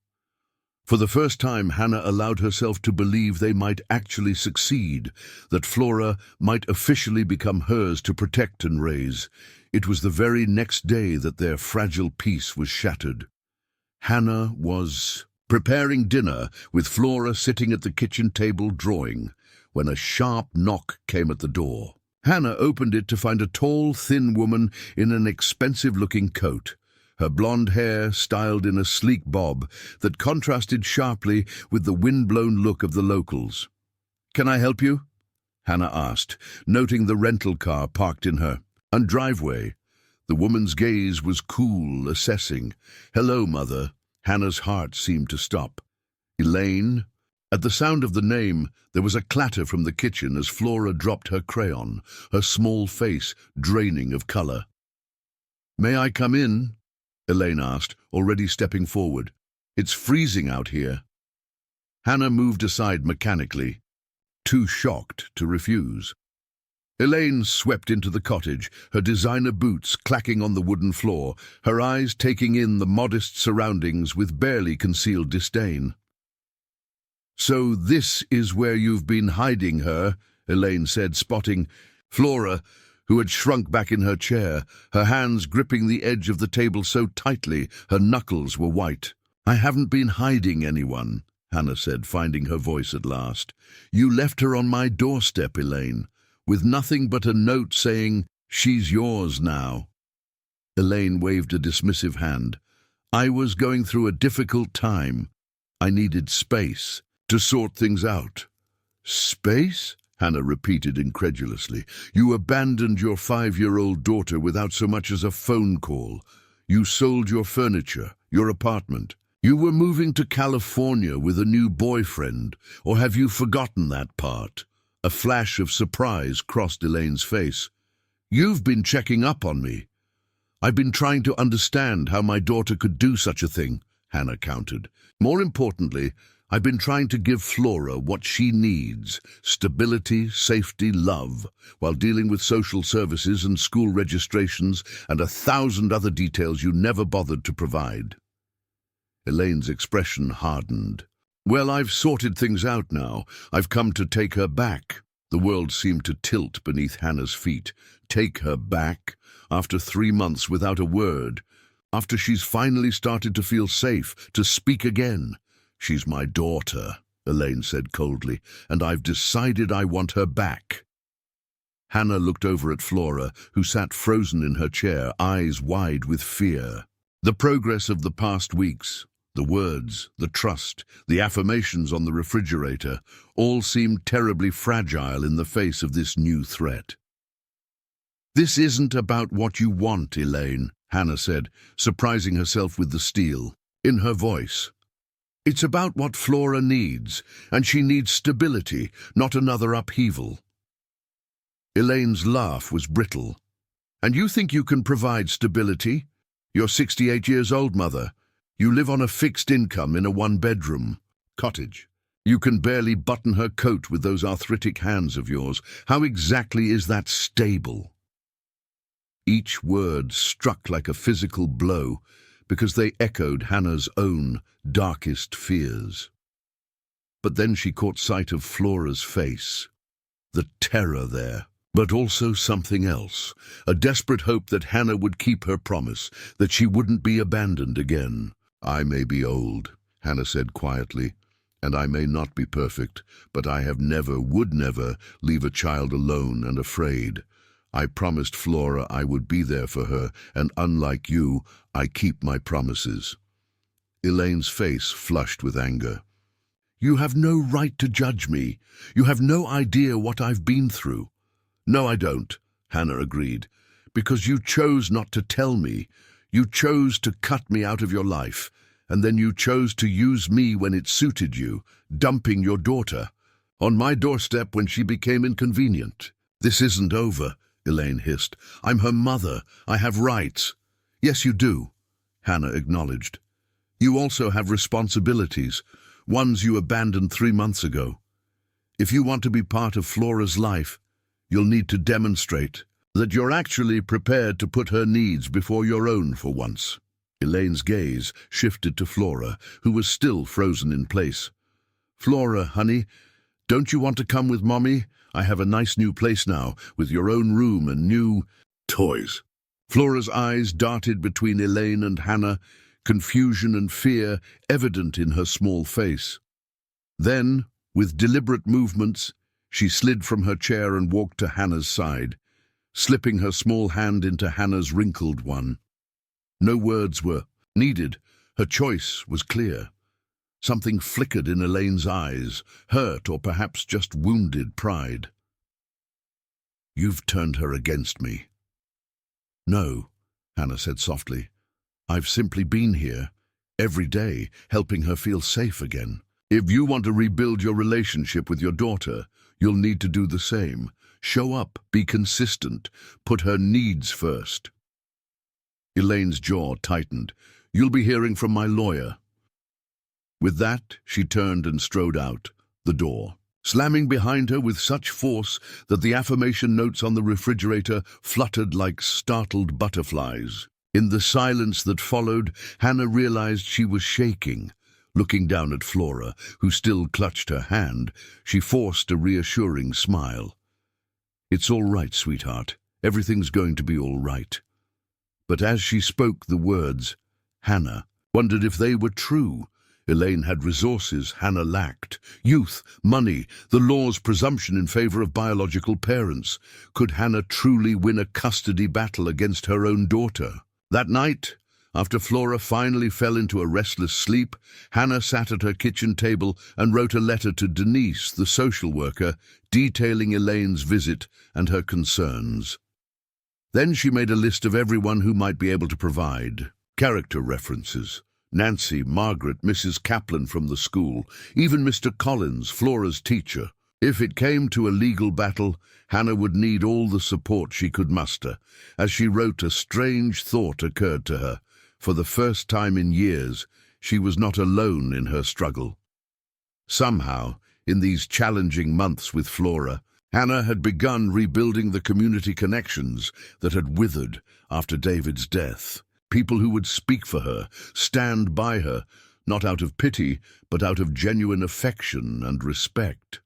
For the first time, Hannah allowed herself to believe they might actually succeed, that Flora might officially become hers to protect and raise. It was the very next day that their fragile peace was shattered. Hannah was preparing dinner, with Flora sitting at the kitchen table drawing, when a sharp knock came at the door. Hannah opened it to find a tall, thin woman in an expensive-looking coat, her blonde hair styled in a sleek bob that contrasted sharply with the wind-blown look of the locals. "Can I help you?" Hannah asked, noting the rental car parked in her driveway. The woman's gaze was cool, assessing. "Hello, Mother." Hannah's heart seemed to stop. "Elaine?" At the sound of the name, there was a clatter from the kitchen as Flora dropped her crayon, her small face draining of color. "May I come in?" Elaine asked, already stepping forward. "It's freezing out here." Hannah moved aside mechanically, too shocked to refuse. Elaine swept into the cottage, her designer boots clacking on the wooden floor, her eyes taking in the modest surroundings with barely concealed disdain. "So this is where you've been hiding her," Elaine said, spotting Flora, who had shrunk back in her chair, her hands gripping the edge of the table so tightly her knuckles were white. "I haven't been hiding anyone," Hannah said, finding her voice at last. "You left her on my doorstep, Elaine, with nothing but a note saying, 'She's yours now.'" Elaine waved a dismissive hand. "I was going through a difficult time. I needed space to sort things out." "Space?" Hannah repeated incredulously. "You abandoned your 5-year-old daughter without so much as a phone call. You sold your furniture, your apartment. You were moving to California with a new boyfriend, or have you forgotten that part?" A flash of surprise crossed Elaine's face. "You've been checking up on me." "I've been trying to understand how my daughter could do such a thing," Hannah countered. "More importantly, I've been trying to give Flora what she needs: stability, safety, love, while dealing with social services and school registrations and 1,000 other details you never bothered to provide." Elaine's expression hardened. "Well, I've sorted things out now. I've come to take her back." The world seemed to tilt beneath Hannah's feet. Take her back? After 3 months without a word? After she's finally started to feel safe, to speak again? "She's my daughter," Elaine said coldly, "and I've decided I want her back." Hannah looked over at Flora, who sat frozen in her chair, eyes wide with fear. The progress of the past weeks, the words, the trust, the affirmations on the refrigerator, all seemed terribly fragile in the face of this new threat. "This isn't about what you want, Elaine," Hannah said, surprising herself with the steel in her voice. "It's about what Flora needs, and she needs stability, not another upheaval." Elaine's laugh was brittle. "And you think you can provide stability? You're 68 years old, Mother. You live on a fixed income in a one-bedroom cottage. You can barely button her coat with those arthritic hands of yours. How exactly is that stable?" Each word struck like a physical blow because they echoed Hannah's own darkest fears. But then she caught sight of Flora's face, the terror there, but also something else, a desperate hope that Hannah would keep her promise, that she wouldn't be abandoned again. "I may be old," Hannah said quietly, "and I may not be perfect, but I have never, would never, leave a child alone and afraid. I promised Flora I would be there for her, and unlike you, I keep my promises." Elaine's face flushed with anger. "You have no right to judge me. You have no idea what I've been through." "No, I don't," Hannah agreed, "because you chose not to tell me. You chose to cut me out of your life, and then you chose to use me when it suited you, dumping your daughter on my doorstep when she became inconvenient." "This isn't over," Elaine hissed. "I'm her mother. I have rights." "Yes, you do," Hannah acknowledged. "You also have responsibilities, ones you abandoned 3 months ago. If you want to be part of Flora's life, you'll need to demonstrate that you're actually prepared to put her needs before your own for once." Elaine's gaze shifted to Flora, who was still frozen in place. "Flora, honey, don't you want to come with Mommy? I have a nice new place now, with your own room and new toys." Flora's eyes darted between Elaine and Hannah, confusion and fear evident in her small face. Then, with deliberate movements, she slid from her chair and walked to Hannah's side, slipping her small hand into Hannah's wrinkled one. No words were needed. Her choice was clear. Something flickered in Elaine's eyes, hurt or perhaps just wounded pride. "You've turned her against me." "No," Hannah said softly. "I've simply been here, every day, helping her feel safe again. If you want to rebuild your relationship with your daughter, you'll need to do the same. Show up, be consistent, put her needs first." Elaine's jaw tightened. "You'll be hearing from my lawyer." With that, she turned and strode out the door, slamming behind her with such force that the affirmation notes on the refrigerator fluttered like startled butterflies. In the silence that followed, Hannah realized she was shaking. Looking down at Flora, who still clutched her hand, she forced a reassuring smile. "It's all right, sweetheart. Everything's going to be all right." But as she spoke the words, Hannah wondered if they were true. Elaine had resources Hannah lacked: youth, money, the law's presumption in favor of biological parents. Could Hannah truly win a custody battle against her own daughter? That night, after Flora finally fell into a restless sleep, Hannah sat at her kitchen table and wrote a letter to Denise, the social worker, detailing Elaine's visit and her concerns. Then she made a list of everyone who might be able to provide character references: Nancy, Margaret, Mrs. Kaplan from the school, even Mr. Collins, Flora's teacher. If it came to a legal battle, Hannah would need all the support she could muster. As she wrote, a strange thought occurred to her. For the first time in years, she was not alone in her struggle. Somehow, in these challenging months with Flora, Hannah had begun rebuilding the community connections that had withered after David's death. People who would speak for her, stand by her, not out of pity, but out of genuine affection and respect.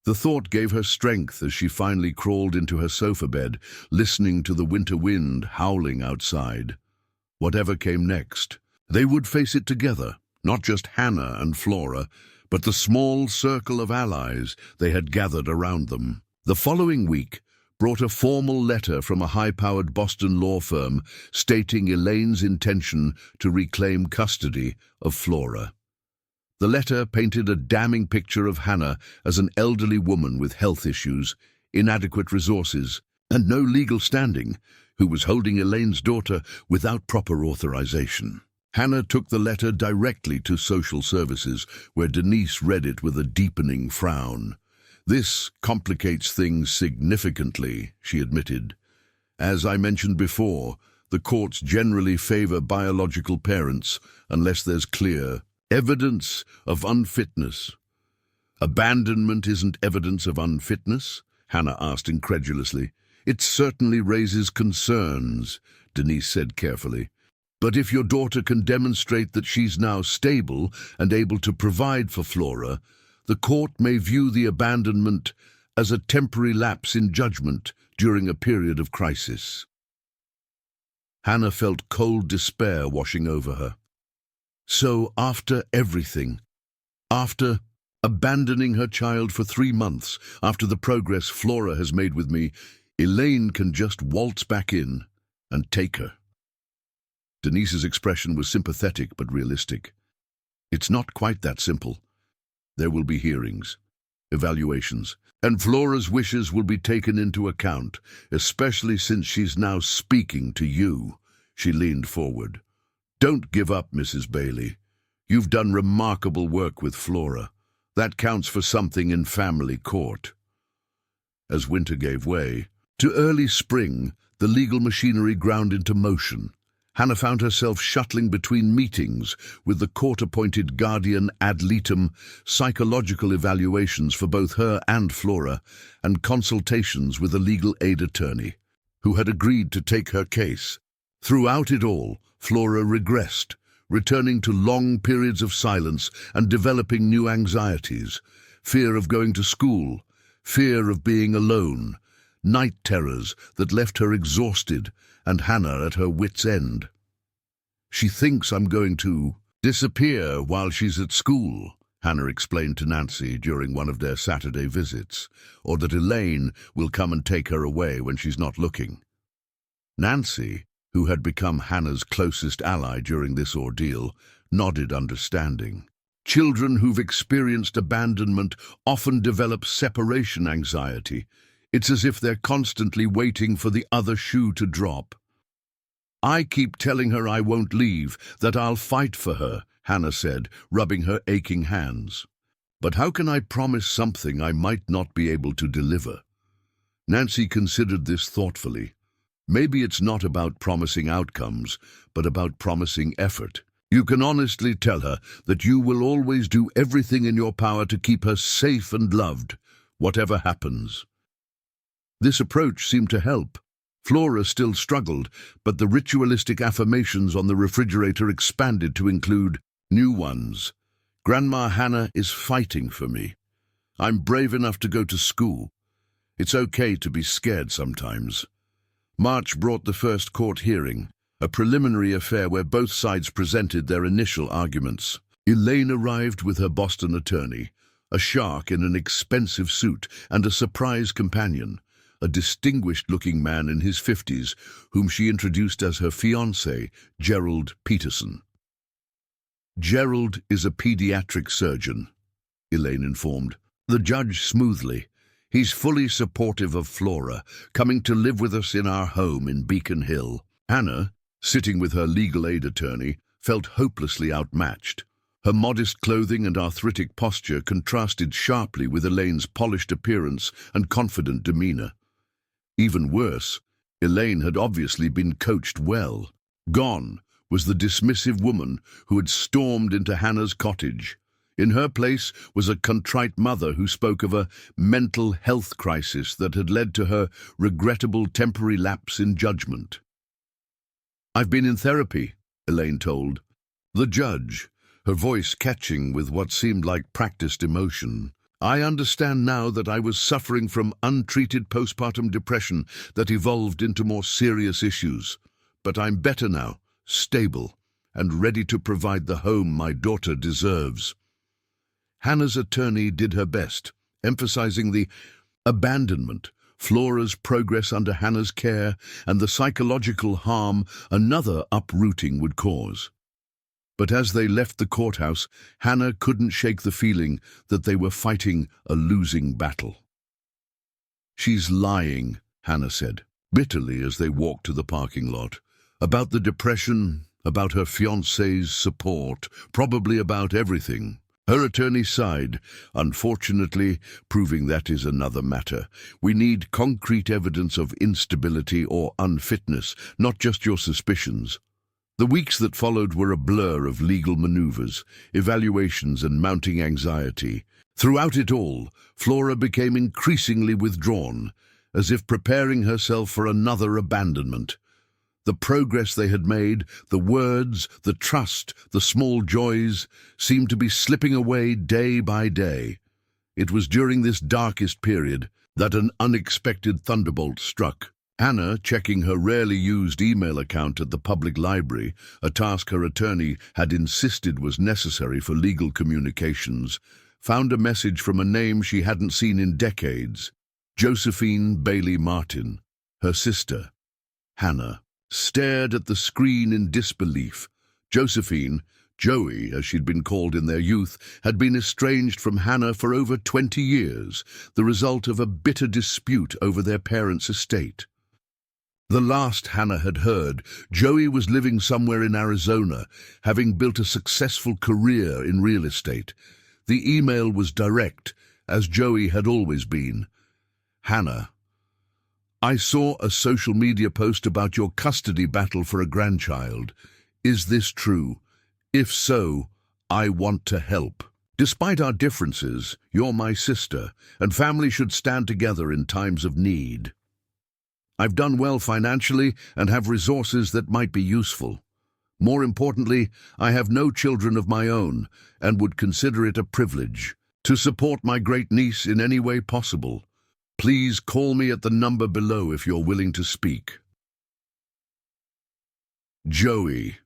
The thought gave her strength as she finally crawled into her sofa bed, listening to the winter wind howling outside. Whatever came next, they would face it together, not just Hannah and Flora, but the small circle of allies they had gathered around them. The following week brought a formal letter from a high-powered Boston law firm stating Elaine's intention to reclaim custody of Flora. The letter painted a damning picture of Hannah as an elderly woman with health issues, inadequate resources, and no legal standing, who was holding Elaine's daughter without proper authorization. Hannah took the letter directly to social services, where Denise read it with a deepening frown. "This complicates things significantly," she admitted. "As I mentioned before, the courts generally favor biological parents unless there's clear evidence of unfitness." "Abandonment isn't evidence of unfitness?" Hannah asked incredulously. "It certainly raises concerns," Denise said carefully. "But if your daughter can demonstrate that she's now stable and able to provide for Flora, the court may view the abandonment as a temporary lapse in judgment during a period of crisis." Hannah felt cold despair washing over her. So after everything, after abandoning her child for 3 months, after the progress Flora has made with me, Elaine can just waltz back in and take her. Denise's expression was sympathetic but realistic. "It's not quite that simple. There will be hearings, evaluations, and Flora's wishes will be taken into account, especially since she's now speaking to you." She leaned forward. "Don't give up, Mrs. Bailey. You've done remarkable work with Flora. That counts for something in family court." As winter gave way, to early spring, the legal machinery ground into motion. Hannah found herself shuttling between meetings with the court-appointed guardian ad litem, psychological evaluations for both her and Flora, and consultations with a legal aid attorney, who had agreed to take her case. Throughout it all, Flora regressed, returning to long periods of silence and developing new anxieties: fear of going to school, fear of being alone, night terrors that left her exhausted and Hannah at her wits' end. "She thinks I'm going to disappear while she's at school," Hannah explained to Nancy during one of their Saturday visits, "or that Elaine will come and take her away when she's not looking." Nancy, who had become Hannah's closest ally during this ordeal, nodded understanding. Children who've experienced abandonment often develop separation anxiety. It's as if they're constantly waiting for the other shoe to drop. "I keep telling her I won't leave, that I'll fight for her," Hannah said, rubbing her aching hands. "But how can I promise something I might not be able to deliver?" Nancy considered this thoughtfully. Maybe it's not about promising outcomes, but about promising effort. You can honestly tell her that you will always do everything in your power to keep her safe and loved, whatever happens. This approach seemed to help. Flora still struggled, but the ritualistic affirmations on the refrigerator expanded to include new ones. "Grandma Hannah is fighting for me. I'm brave enough to go to school. It's okay to be scared sometimes." March brought the first court hearing, a preliminary affair where both sides presented their initial arguments. Elaine arrived with her Boston attorney, a shark in an expensive suit, and a surprise companion, a distinguished-looking man in his 50s, whom she introduced as her fiancé, Gerald Peterson. "Gerald is a pediatric surgeon," Elaine informed the judge smoothly. "He's fully supportive of Flora, coming to live with us in our home in Beacon Hill." Hannah, sitting with her legal aid attorney, felt hopelessly outmatched. Her modest clothing and arthritic posture contrasted sharply with Elaine's polished appearance and confident demeanor. Even worse, Elaine had obviously been coached well. Gone was the dismissive woman who had stormed into Hannah's cottage. In her place was a contrite mother who spoke of a mental health crisis that had led to her regrettable temporary lapse in judgment. "I've been in therapy," Elaine told. The judge, her voice catching with what seemed like practiced emotion. "I understand now that I was suffering from untreated postpartum depression that evolved into more serious issues. But I'm better now, stable, and ready to provide the home my daughter deserves." Hannah's attorney did her best, emphasizing the abandonment, Flora's progress under Hannah's care, and the psychological harm another uprooting would cause. But as they left the courthouse, Hannah couldn't shake the feeling that they were fighting a losing battle. "She's lying," Hannah said, bitterly as they walked to the parking lot. "About the depression, about her fiancé's support, probably about everything." Her attorney sighed. "Unfortunately, proving that is another matter. We need concrete evidence of instability or unfitness, not just your suspicions." The weeks that followed were a blur of legal maneuvers, evaluations, and mounting anxiety. Throughout it all, Flora became increasingly withdrawn, as if preparing herself for another abandonment. The progress they had made, the words, the trust, the small joys, seemed to be slipping away day by day. It was during this darkest period that an unexpected thunderbolt struck. Hannah, checking her rarely used email account at the public library, a task her attorney had insisted was necessary for legal communications, found a message from a name she hadn't seen in decades: Josephine Bailey Martin. Her sister. Hannah stared at the screen in disbelief. Josephine, Joey as she'd been called in their youth, had been estranged from Hannah for over 20 years, the result of a bitter dispute over their parents' estate. The last Hannah had heard, Joey was living somewhere in Arizona, having built a successful career in real estate. The email was direct, as Joey had always been. "Hannah, I saw a social media post about your custody battle for a grandchild. Is this true? If so, I want to help. Despite our differences, you're my sister, and family should stand together in times of need. I've done well financially and have resources that might be useful. More importantly, I have no children of my own and would consider it a privilege to support my great niece in any way possible. Please call me at the number below if you're willing to speak." Joey.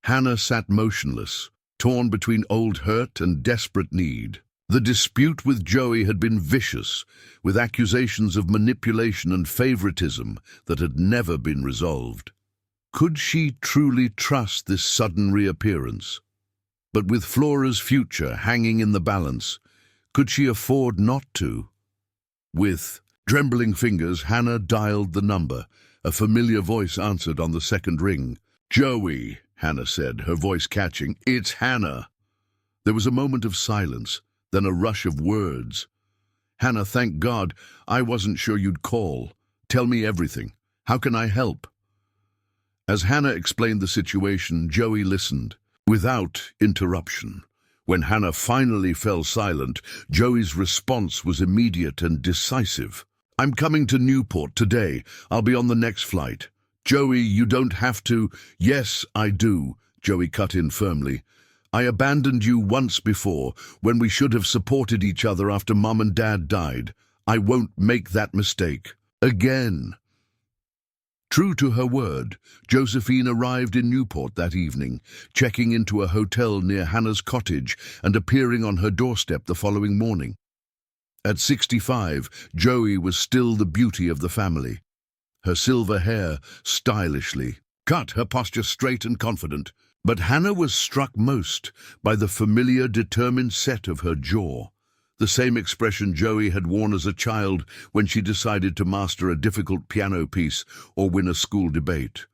Hannah sat motionless, torn between old hurt and desperate need. The dispute with Joey had been vicious, with accusations of manipulation and favoritism that had never been resolved. Could she truly trust this sudden reappearance? But with Flora's future hanging in the balance, could she afford not to? With trembling fingers, Hannah dialed the number. A familiar voice answered on the second ring. "Joey," Hannah said, her voice catching. "It's Hannah." There was a moment of silence, then a rush of words. "Hannah, thank God. I wasn't sure you'd call. Tell me everything. How can I help?" As Hannah explained the situation, Joey listened, without interruption. When Hannah finally fell silent, Joey's response was immediate and decisive. "I'm coming to Newport today. I'll be on the next flight." "Joey, you don't have to." "Yes, I do," Joey cut in firmly. "I abandoned you once before, when we should have supported each other after Mom and Dad died. I won't make that mistake again." True to her word, Josephine arrived in Newport that evening, checking into a hotel near Hannah's cottage and appearing on her doorstep the following morning. At 65, Joey was still the beauty of the family. Her silver hair stylishly cut, her posture straight and confident. But Hannah was struck most by the familiar, determined set of her jaw, the same expression Joey had worn as a child when she decided to master a difficult piano piece or win a school debate.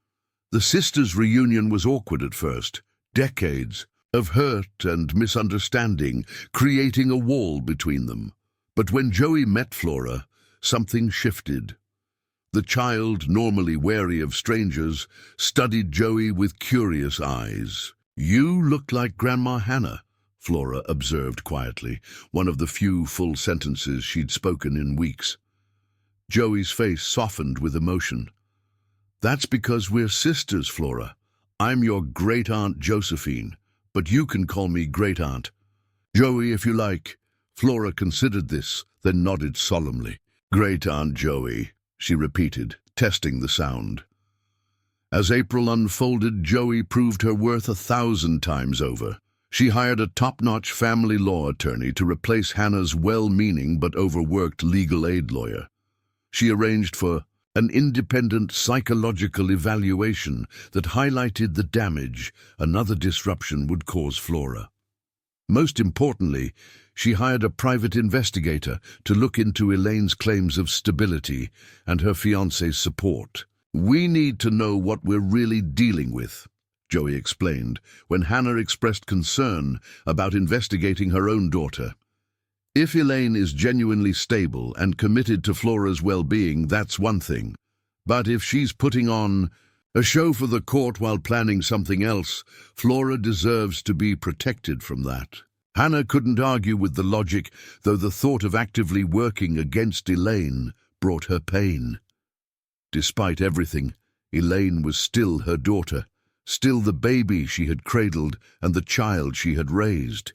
The sisters' reunion was awkward at first, decades of hurt and misunderstanding creating a wall between them. But when Joey met Flora, something shifted. The child, normally wary of strangers, studied Joey with curious eyes. "You look like Grandma Hannah," Flora observed quietly, one of the few full sentences she'd spoken in weeks. Joey's face softened with emotion. "That's because we're sisters, Flora. I'm your great-aunt Josephine, but you can call me great-aunt. Joey, if you like." Flora considered this, then nodded solemnly. "Great-aunt Joey," she repeated, testing the sound. As April unfolded, Joey proved her worth 1,000 times over. She hired a top-notch family law attorney to replace Hannah's well-meaning but overworked legal aid lawyer. She arranged for an independent psychological evaluation that highlighted the damage another disruption would cause Flora. Most importantly, she hired a private investigator to look into Elaine's claims of stability and her fiancé's support. "We need to know what we're really dealing with," Joey explained, when Hannah expressed concern about investigating her own daughter. "If Elaine is genuinely stable and committed to Flora's well-being, that's one thing. But if she's putting on a show for the court while planning something else, Flora deserves to be protected from that." Hannah couldn't argue with the logic, though the thought of actively working against Elaine brought her pain. Despite everything, Elaine was still her daughter, still the baby she had cradled and the child she had raised.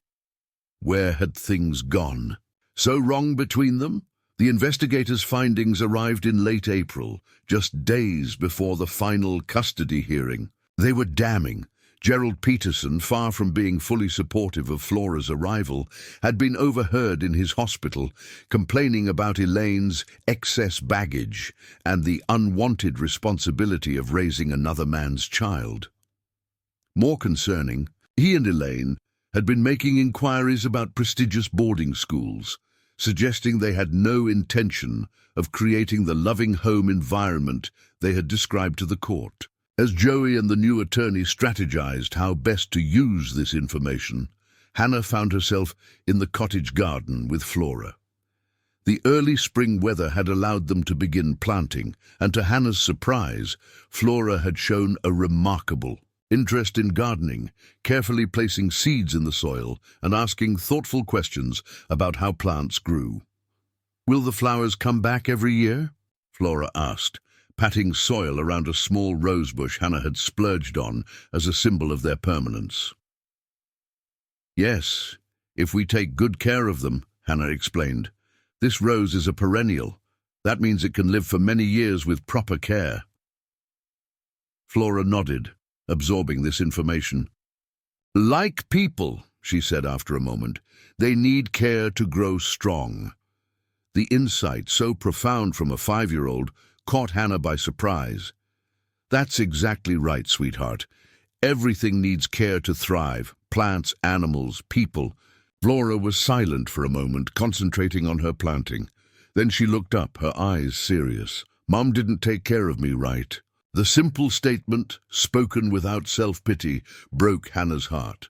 Where had things gone? So wrong between them? The investigators' findings arrived in late April, just days before the final custody hearing. They were damning. Gerald Peterson, far from being fully supportive of Flora's arrival, had been overheard in his hospital, complaining about Elaine's excess baggage and the unwanted responsibility of raising another man's child. More concerning, he and Elaine had been making inquiries about prestigious boarding schools, suggesting they had no intention of creating the loving home environment they had described to the court. As Joey and the new attorney strategized how best to use this information, Hannah found herself in the cottage garden with Flora. The early spring weather had allowed them to begin planting, and to Hannah's surprise, Flora had shown a remarkable interest in gardening, carefully placing seeds in the soil and asking thoughtful questions about how plants grew. "Will the flowers come back every year?" Flora asked, patting soil around a small rosebush Hannah had splurged on as a symbol of their permanence. "Yes, if we take good care of them," Hannah explained. "This rose is a perennial. That means it can live for many years with proper care." Flora nodded, absorbing this information. "Like people," she said after a moment, "they need care to grow strong." The insight, so profound from a 5-year-old, caught Hannah by surprise. "That's exactly right, sweetheart. Everything needs care to thrive. Plants, animals, people." Flora was silent for a moment, concentrating on her planting. Then she looked up, her eyes serious. "Mom didn't take care of me right." The simple statement, spoken without self-pity, broke Hannah's heart.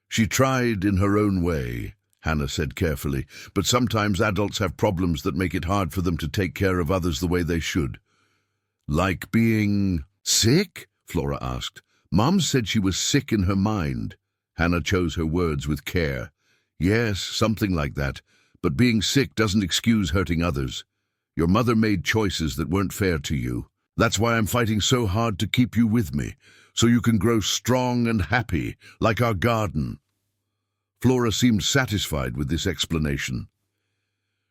"She tried in her own way," Hannah said carefully, "but sometimes adults have problems that make it hard for them to take care of others the way they should." "Like being sick?" Flora asked. "Mom said she was sick in her mind." Hannah chose her words with care. "Yes, something like that, but being sick doesn't excuse hurting others. Your mother made choices that weren't fair to you. That's why I'm fighting so hard to keep you with me, so you can grow strong and happy, like our garden." Flora seemed satisfied with this explanation.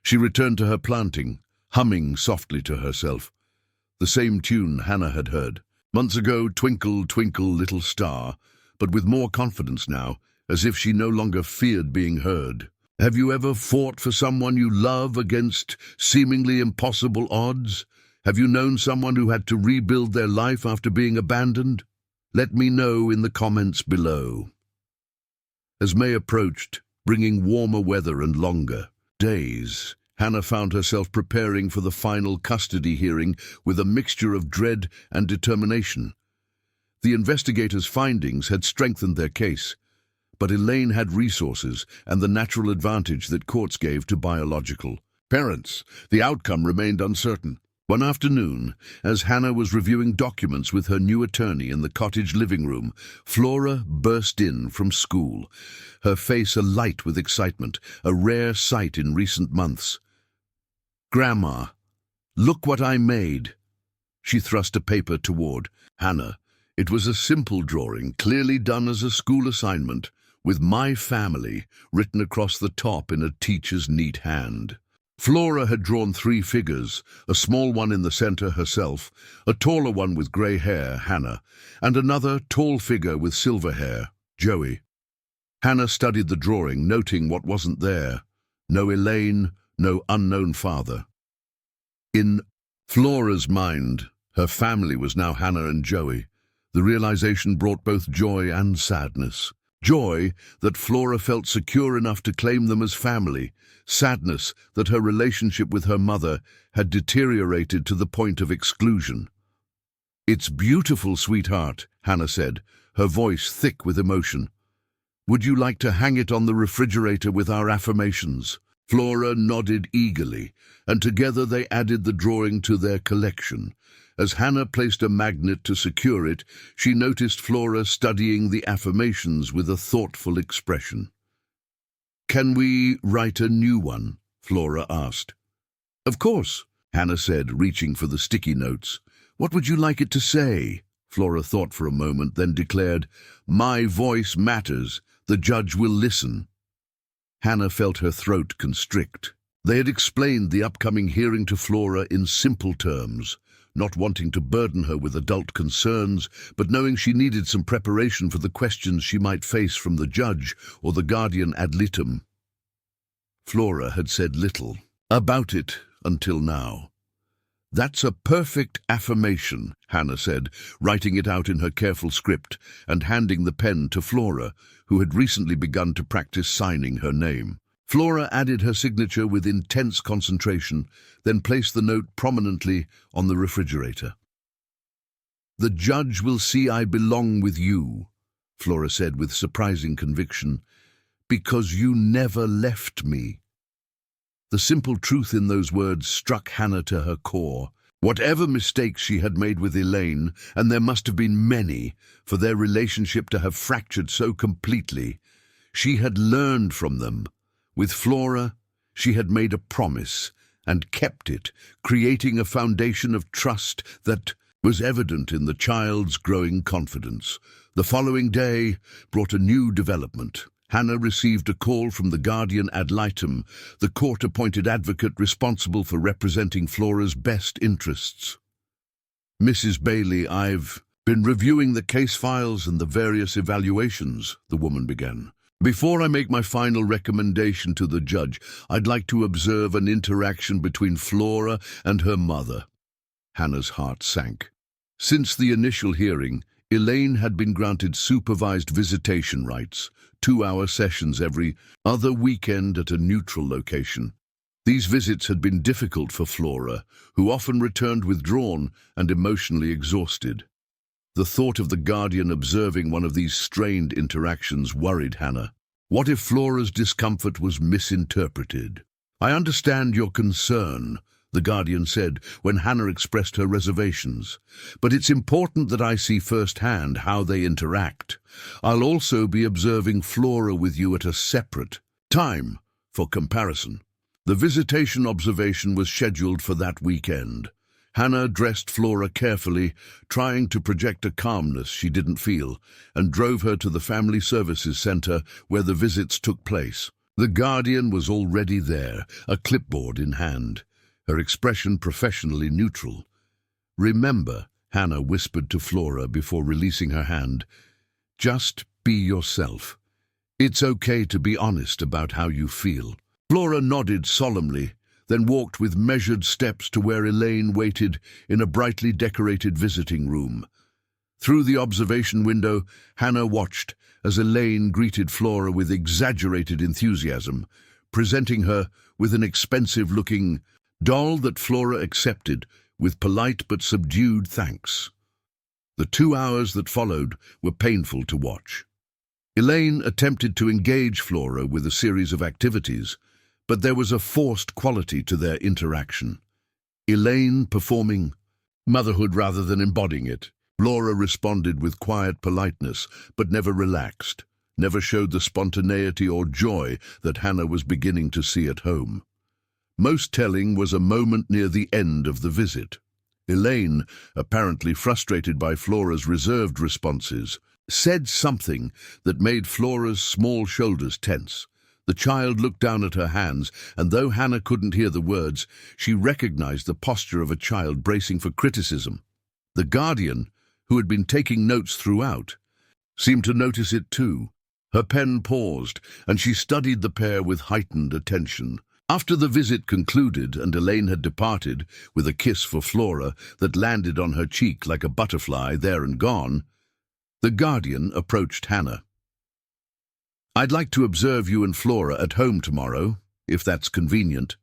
She returned to her planting, humming softly to herself. The same tune Hannah had heard months ago, "Twinkle, twinkle, little star," but with more confidence now, as if she no longer feared being heard. Have you ever fought for someone you love against seemingly impossible odds? Have you known someone who had to rebuild their life after being abandoned? Let me know in the comments below. As May approached, bringing warmer weather and longer days, Hannah found herself preparing for the final custody hearing with a mixture of dread and determination. The investigators' findings had strengthened their case, but Elaine had resources and the natural advantage that courts gave to biological parents. The outcome remained uncertain. One afternoon, as Hannah was reviewing documents with her new attorney in the cottage living room, Flora burst in from school, her face alight with excitement, a rare sight in recent months. "Grandma, look what I made." She thrust a paper toward Hannah. It was a simple drawing, clearly done as a school assignment, with "My Family" written across the top in a teacher's neat hand. Flora had drawn 3 figures, a small one in the center, herself, a taller one with grey hair, Hannah, and another tall figure with silver hair, Joey. Hannah studied the drawing, noting what wasn't there. No Elaine, no unknown father. In Flora's mind, her family was now Hannah and Joey. The realization brought both joy and sadness. Joy that Flora felt secure enough to claim them as family. Sadness that her relationship with her mother had deteriorated to the point of exclusion. "It's beautiful, sweetheart," Hannah said, her voice thick with emotion. "Would you like to hang it on the refrigerator with our affirmations?" Flora nodded eagerly, and together they added the drawing to their collection. As Hannah placed a magnet to secure it, she noticed Flora studying the affirmations with a thoughtful expression. "Can we write a new one?" Flora asked. "Of course," Hannah said, reaching for the sticky notes. "What would you like it to say?" Flora thought for a moment, then declared, "My voice matters. The judge will listen." Hannah felt her throat constrict. They had explained the upcoming hearing to Flora in simple terms, not wanting to burden her with adult concerns, but knowing she needed some preparation for the questions she might face from the judge or the guardian ad litem. Flora had said little about it until now. "That's a perfect affirmation," Hannah said, writing it out in her careful script and handing the pen to Flora, who had recently begun to practice signing her name. Flora added her signature with intense concentration, then placed the note prominently on the refrigerator. "The judge will see I belong with you," Flora said with surprising conviction, "because you never left me." The simple truth in those words struck Hannah to her core. Whatever mistakes she had made with Elaine, and there must have been many, for their relationship to have fractured so completely, she had learned from them. With Flora, she had made a promise and kept it, creating a foundation of trust that was evident in the child's growing confidence. The following day brought a new development. Hannah received a call from the guardian ad litem, the court-appointed advocate responsible for representing Flora's best interests. "Mrs. Bailey, I've been reviewing the case files and the various evaluations," the woman began. "Before I make my final recommendation to the judge, I'd like to observe an interaction between Flora and her mother." Hannah's heart sank. Since the initial hearing, Elaine had been granted supervised visitation rights, 2-hour sessions every other weekend at a neutral location. These visits had been difficult for Flora, who often returned withdrawn and emotionally exhausted. The thought of the guardian observing one of these strained interactions worried Hannah. What if Flora's discomfort was misinterpreted? "I understand your concern," the guardian said when Hannah expressed her reservations, "but it's important that I see firsthand how they interact. I'll also be observing Flora with you at a separate time for comparison." The visitation observation was scheduled for that weekend. Hannah dressed Flora carefully, trying to project a calmness she didn't feel, and drove her to the Family Services Center where the visits took place. The guardian was already there, a clipboard in hand, her expression professionally neutral. "Remember," Hannah whispered to Flora before releasing her hand, "just be yourself. It's okay to be honest about how you feel." Flora nodded solemnly, then walked with measured steps to where Elaine waited in a brightly decorated visiting room. Through the observation window, Hannah watched as Elaine greeted Flora with exaggerated enthusiasm, presenting her with an expensive-looking doll that Flora accepted with polite but subdued thanks. The 2 hours that followed were painful to watch. Elaine attempted to engage Flora with a series of activities, but there was a forced quality to their interaction. Elaine performing motherhood rather than embodying it. Flora responded with quiet politeness, but never relaxed, never showed the spontaneity or joy that Hannah was beginning to see at home. Most telling was a moment near the end of the visit. Elaine, apparently frustrated by Flora's reserved responses, said something that made Flora's small shoulders tense. The child looked down at her hands, and though Hannah couldn't hear the words, she recognized the posture of a child bracing for criticism. The guardian, who had been taking notes throughout, seemed to notice it too. Her pen paused, and she studied the pair with heightened attention. After the visit concluded and Elaine had departed, with a kiss for Flora that landed on her cheek like a butterfly there and gone, the guardian approached Hannah. "I'd like to observe you and Flora at home tomorrow, if that's convenient,"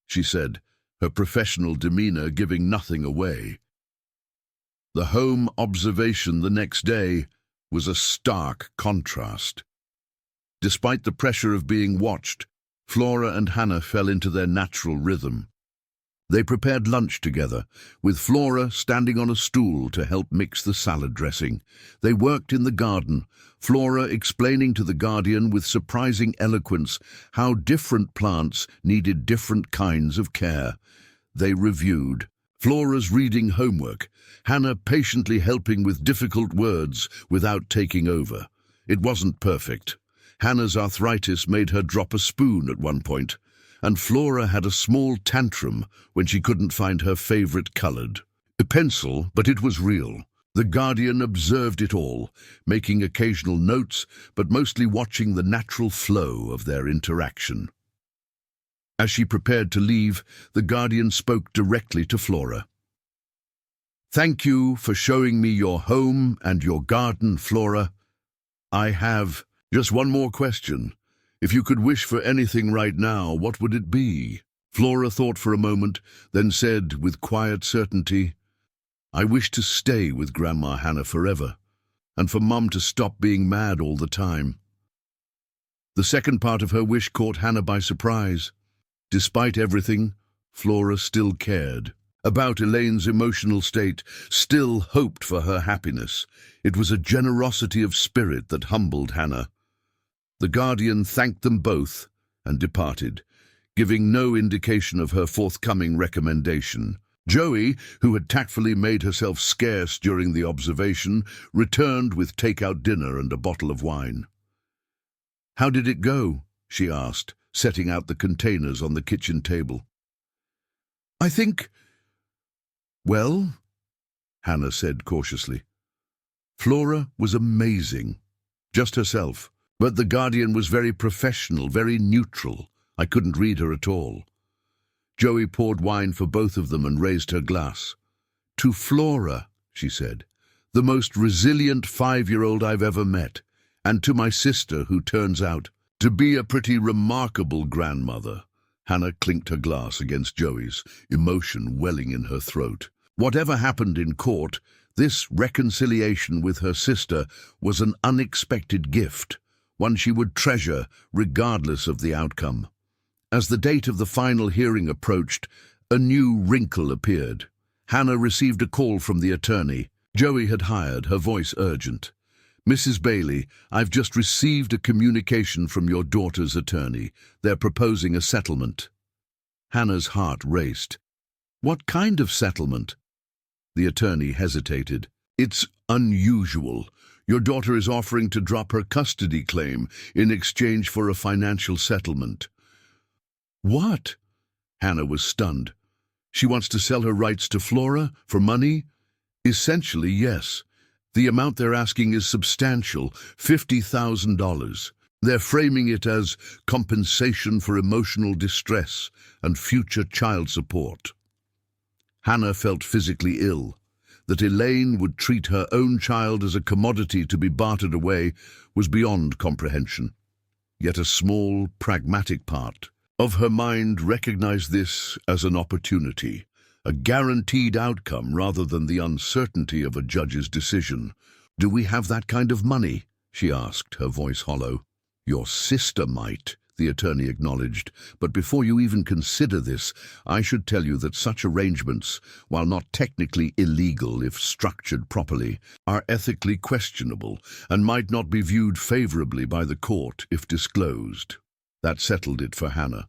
she said, her professional demeanor giving nothing away. The home observation the next day was a stark contrast. Despite the pressure of being watched, Flora and Hannah fell into their natural rhythm. They prepared lunch together, with Flora standing on a stool to help mix the salad dressing. They worked in the garden, Flora explaining to the guardian with surprising eloquence how different plants needed different kinds of care. They reviewed Flora's reading homework, Hannah patiently helping with difficult words without taking over. It wasn't perfect. Hannah's arthritis made her drop a spoon at one point, and Flora had a small tantrum when she couldn't find her favorite colored pencil, but it was real. The guardian observed it all, making occasional notes, but mostly watching the natural flow of their interaction. As she prepared to leave, the guardian spoke directly to Flora. "Thank you for showing me your home and your garden, Flora. I have just one more question. If you could wish for anything right now, what would it be?" Flora thought for a moment, then said with quiet certainty, "I wish to stay with Grandma Hannah forever, and for Mum to stop being mad all the time." The second part of her wish caught Hannah by surprise. Despite everything, Flora still cared about Elaine's emotional state, still hoped for her happiness. It was a generosity of spirit that humbled Hannah. The guardian thanked them both and departed, giving no indication of her forthcoming recommendation. Joey, who had tactfully made herself scarce during the observation, returned with takeout dinner and a bottle of wine. "How did it go?" she asked, setting out the containers on the kitchen table. "I think, well," Hannah said cautiously. Flora was amazing, just herself. But the guardian was very professional, very neutral. I couldn't read her at all. Joey poured wine for both of them and raised her glass. "To Flora," she said, "the most resilient 5-year-old I've ever met, and to my sister, who turns out to be a pretty remarkable grandmother." Hannah clinked her glass against Joey's, emotion welling in her throat. Whatever happened in court, this reconciliation with her sister was an unexpected gift, one she would treasure regardless of the outcome. As the date of the final hearing approached, a new wrinkle appeared. Hannah received a call from the attorney Joey had hired, her voice urgent. "Mrs. Bailey, I've just received a communication from your daughter's attorney. They're proposing a settlement." Hannah's heart raced. "What kind of settlement?" The attorney hesitated. "It's unusual. Your daughter is offering to drop her custody claim in exchange for a financial settlement." "What?" Hannah was stunned. "She wants to sell her rights to Flora for money?" "Essentially, yes. The amount they're asking is substantial, $50,000. They're framing it as compensation for emotional distress and future child support." Hannah felt physically ill. That Elaine would treat her own child as a commodity to be bartered away was beyond comprehension. Yet a small, pragmatic part of her mind recognized this as an opportunity, a guaranteed outcome rather than the uncertainty of a judge's decision. "Do we have that kind of money?" she asked, her voice hollow. "Your sister might," the attorney acknowledged, but before you even consider this, I should tell you that such arrangements, while not technically illegal if structured properly, are ethically questionable and might not be viewed favorably by the court if disclosed. That settled it for Hannah.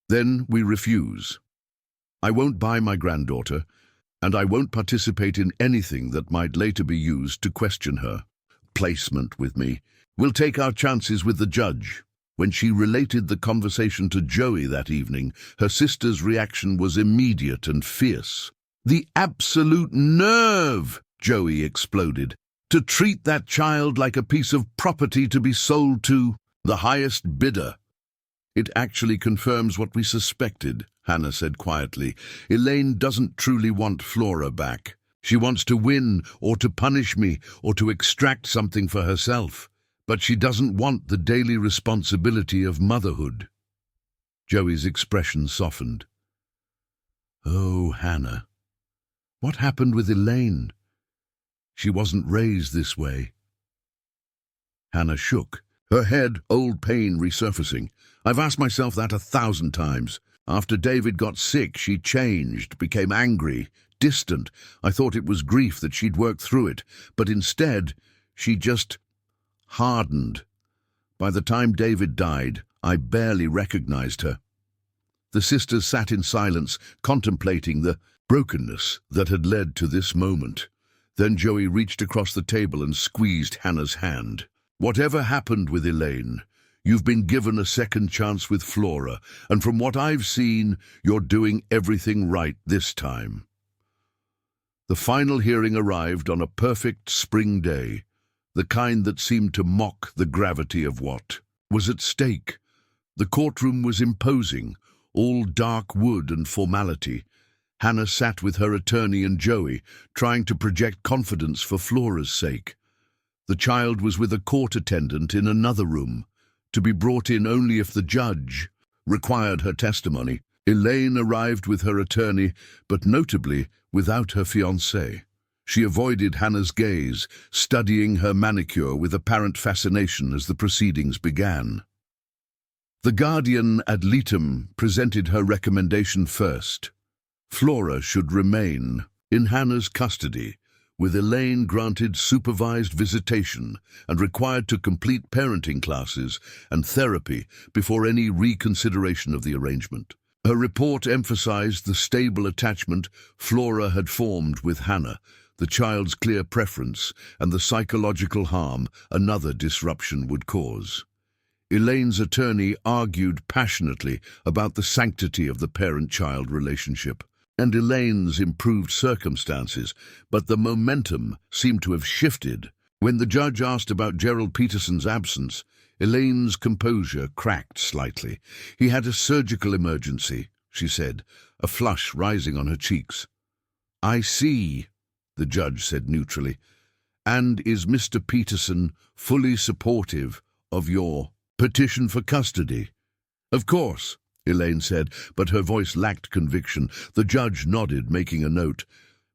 Then we refuse. I won't buy my granddaughter, and I won't participate in anything that might later be used to question her placement with me. We'll take our chances with the judge. When she related the conversation to Joey that evening, her sister's reaction was immediate and fierce. "The absolute nerve!" Joey exploded. "To treat that child like a piece of property to be sold to the highest bidder." "It actually confirms what we suspected," Hannah said quietly. "Elaine doesn't truly want Flora back. She wants to win, or to punish me, or to extract something for herself. But she doesn't want the daily responsibility of motherhood." Joey's expression softened. "Oh, Hannah. What happened with Elaine? She wasn't raised this way." Hannah shook, her head, old pain resurfacing. "I've asked myself that 1,000 times. After David got sick, she changed, became angry, distant. I thought it was grief, that she'd work through it, but instead, she just hardened. By the time David died, I barely recognized her." The sisters sat in silence, contemplating the brokenness that had led to this moment. Then Joey reached across the table and squeezed Hannah's hand. "Whatever happened with Elaine, you've been given a second chance with Flora, and from what I've seen, you're doing everything right this time." The final hearing arrived on a perfect spring day, the kind that seemed to mock the gravity of what was at stake. The courtroom was imposing, all dark wood and formality. Hannah sat with her attorney and Joey, trying to project confidence for Flora's sake. The child was with a court attendant in another room, to be brought in only if the judge required her testimony. Elaine arrived with her attorney, but notably without her fiancé. She avoided Hannah's gaze, studying her manicure with apparent fascination as the proceedings began. The guardian ad litem presented her recommendation first. Flora should remain in Hannah's custody, with Elaine granted supervised visitation and required to complete parenting classes and therapy before any reconsideration of the arrangement. Her report emphasized the stable attachment Flora had formed with Hannah, the child's clear preference, and the psychological harm another disruption would cause. Elaine's attorney argued passionately about the sanctity of the parent-child relationship and Elaine's improved circumstances, but the momentum seemed to have shifted. When the judge asked about Gerald Peterson's absence, Elaine's composure cracked slightly. "He had a surgical emergency," she said, a flush rising on her cheeks. "I see," the judge said neutrally. "And is Mr. Peterson fully supportive of your petition for custody?" "Of course," Elaine said, but her voice lacked conviction. The judge nodded, making a note.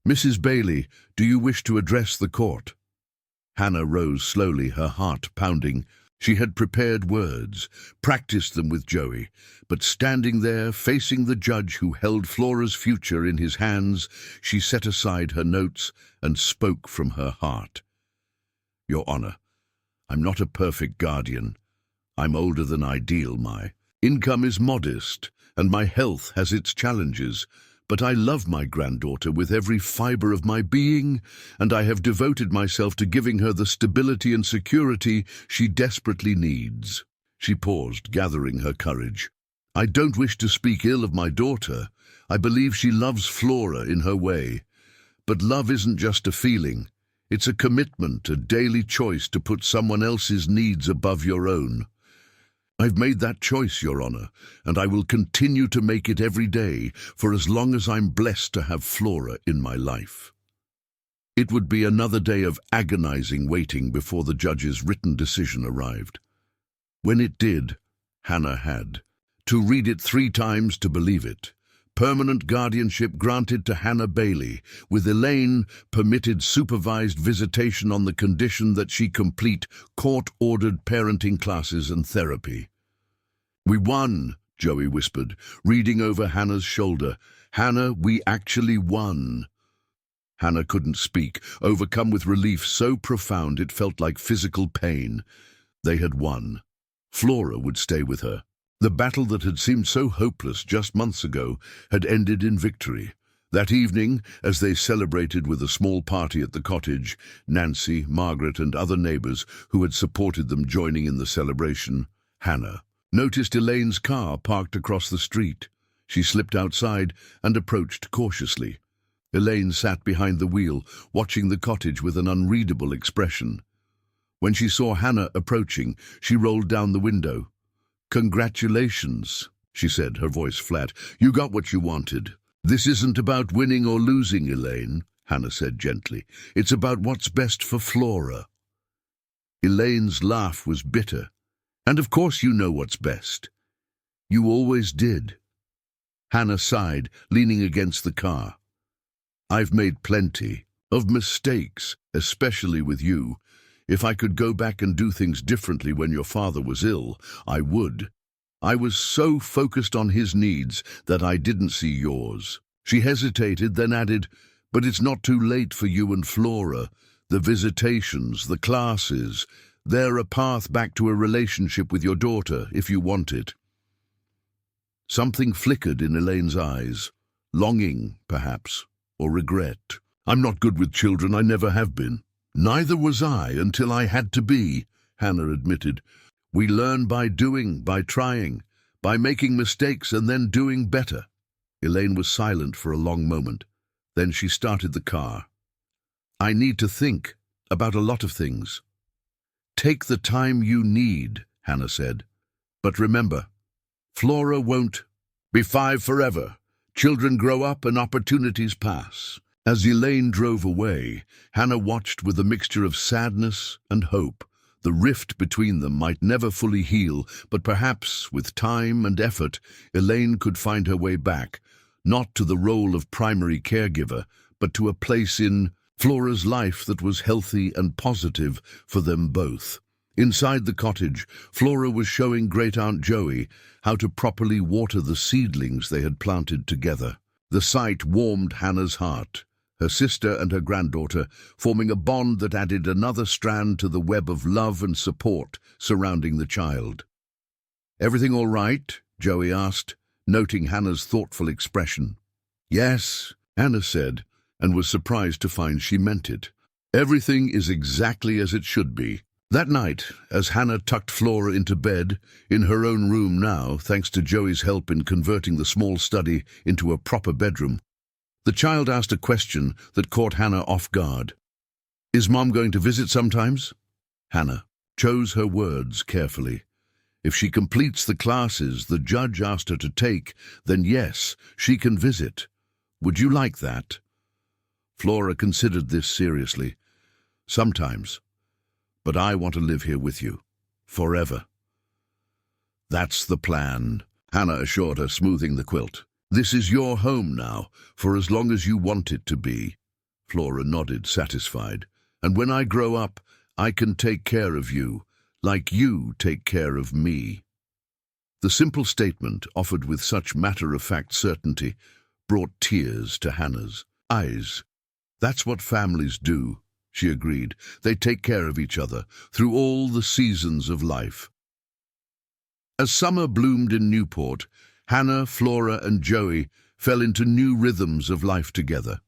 "Mrs. Bailey, do you wish to address the court?" Hannah rose slowly, her heart pounding. She had prepared words, practiced them with Joey, but standing there, facing the judge who held Flora's future in his hands, she set aside her notes and spoke from her heart. "Your Honor, I'm not a perfect guardian. I'm older than ideal. My income is modest, and my health has its challenges, but I love my granddaughter with every fiber of my being, and I have devoted myself to giving her the stability and security she desperately needs." She paused, gathering her courage. "I don't wish to speak ill of my daughter. I believe she loves Flora in her way. But love isn't just a feeling. It's a commitment, a daily choice to put someone else's needs above your own. I've made that choice, Your Honor, and I will continue to make it every day for as long as I'm blessed to have Flora in my life." It would be another day of agonizing waiting before the judge's written decision arrived. When it did, Hannah had to read it 3 times to believe it. Permanent guardianship granted to Hannah Bailey, with Elaine permitted supervised visitation on the condition that she complete court-ordered parenting classes and therapy. "We won," Joey whispered, reading over Hannah's shoulder. "Hannah, we actually won." Hannah couldn't speak, overcome with relief so profound it felt like physical pain. They had won. Flora would stay with her. The battle that had seemed so hopeless just months ago had ended in victory. That evening, as they celebrated with a small party at the cottage, Nancy, Margaret, and other neighbors who had supported them joining in the celebration, Hannah noticed Elaine's car parked across the street. She slipped outside and approached cautiously. Elaine sat behind the wheel, watching the cottage with an unreadable expression. When she saw Hannah approaching, she rolled down the window. "Congratulations," she said, her voice flat. "You got what you wanted." "This isn't about winning or losing, Elaine," Hannah said gently. "It's about what's best for Flora." Elaine's laugh was bitter. "And of course you know what's best. You always did." Hannah sighed, leaning against the car. "I've made plenty of mistakes, especially with you. If I could go back and do things differently when your father was ill, I would. I was so focused on his needs that I didn't see yours." She hesitated, then added, "But it's not too late for you and Flora. The visitations, the classes, they're a path back to a relationship with your daughter, if you want it." Something flickered in Elaine's eyes. Longing, perhaps, or regret. "I'm not good with children, I never have been." "Neither was I until I had to be," Hannah admitted. "We learn by doing, by trying, by making mistakes and then doing better." Elaine was silent for a long moment. Then she started the car. "I need to think about a lot of things." "Take the time you need," Hannah said. "But remember, Flora won't be 5 forever. Children grow up and opportunities pass." As Elaine drove away, Hannah watched with a mixture of sadness and hope. The rift between them might never fully heal, but perhaps, with time and effort, Elaine could find her way back, not to the role of primary caregiver, but to a place in Flora's life that was healthy and positive for them both. Inside the cottage, Flora was showing Great-Aunt Joey how to properly water the seedlings they had planted together. The sight warmed Hannah's heart. Her sister and her granddaughter forming a bond that added another strand to the web of love and support surrounding the child. "Everything all right?" Joey asked, noting Hannah's thoughtful expression. "Yes," Hannah said, and was surprised to find she meant it. "Everything is exactly as it should be." That night, as Hannah tucked Flora into bed, in her own room now, thanks to Joey's help in converting the small study into a proper bedroom, the child asked a question that caught Hannah off guard. "Is Mom going to visit sometimes?" Hannah chose her words carefully. If she completes the classes the judge asked her to take, then yes, she can visit. Would you like that? Flora considered this seriously. "Sometimes. But I want to live here with you. Forever." "That's the plan," Hannah assured her, smoothing the quilt. "This is your home now, for as long as you want it to be." Flora nodded, satisfied. "And when I grow up, I can take care of you, like you take care of me." The simple statement, offered with such matter-of-fact certainty, brought tears to Hannah's eyes. "That's what families do," she agreed. "They take care of each other through all the seasons of life." As summer bloomed in Newport, Hannah, Flora, and Joey fell into new rhythms of life together.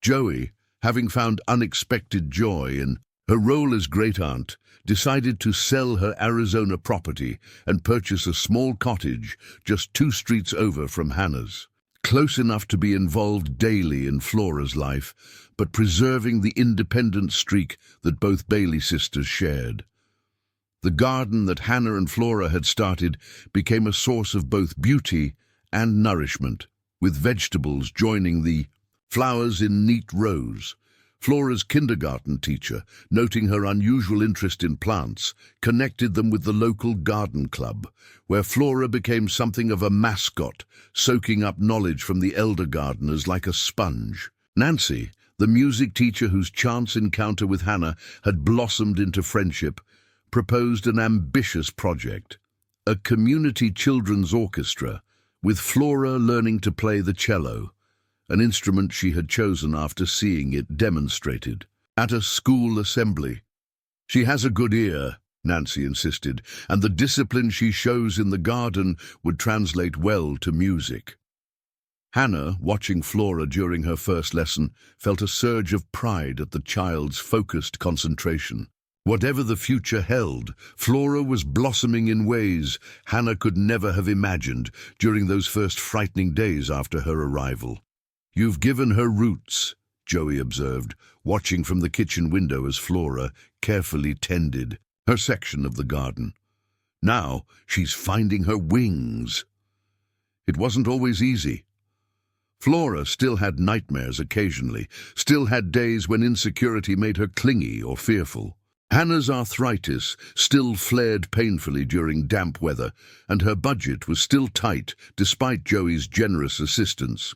Joey, having found unexpected joy in her role as great-aunt, decided to sell her Arizona property and purchase a small cottage just 2 streets over from Hannah's, close enough to be involved daily in Flora's life, but preserving the independent streak that both Bailey sisters shared. The garden that Hannah and Flora had started became a source of both beauty and nourishment, with vegetables joining the flowers in neat rows. Flora's kindergarten teacher, noting her unusual interest in plants, connected them with the local garden club, where Flora became something of a mascot, soaking up knowledge from the elder gardeners like a sponge. Nancy, the music teacher whose chance encounter with Hannah had blossomed into friendship, proposed an ambitious project, a community children's orchestra, with Flora learning to play the cello, an instrument she had chosen after seeing it demonstrated at a school assembly. "She has a good ear," Nancy insisted, "and the discipline she shows in the garden would translate well to music." Hannah, watching Flora during her first lesson, felt a surge of pride at the child's focused concentration. Whatever the future held, Flora was blossoming in ways Hannah could never have imagined during those first frightening days after her arrival. "You've given her roots," Joey observed, watching from the kitchen window as Flora carefully tended her section of the garden. "Now she's finding her wings." It wasn't always easy. Flora still had nightmares occasionally, still had days when insecurity made her clingy or fearful. Hannah's arthritis still flared painfully during damp weather, and her budget was still tight despite Joey's generous assistance.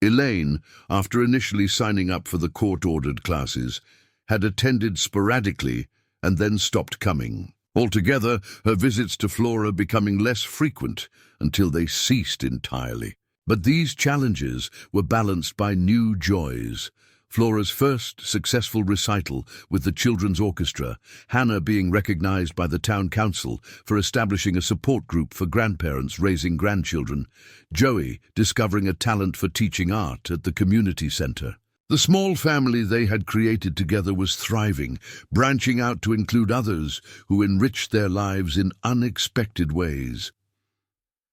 Elaine, after initially signing up for the court-ordered classes, had attended sporadically and then stopped coming. Altogether, her visits to Flora becoming less frequent until they ceased entirely. But these challenges were balanced by new joys. Flora's first successful recital with the children's orchestra, Hannah being recognized by the town council for establishing a support group for grandparents raising grandchildren, Joey discovering a talent for teaching art at the community center. The small family they had created together was thriving, branching out to include others who enriched their lives in unexpected ways.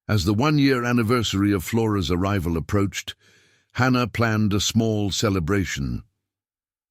As the one-year anniversary of Flora's arrival approached, Hannah planned a small celebration.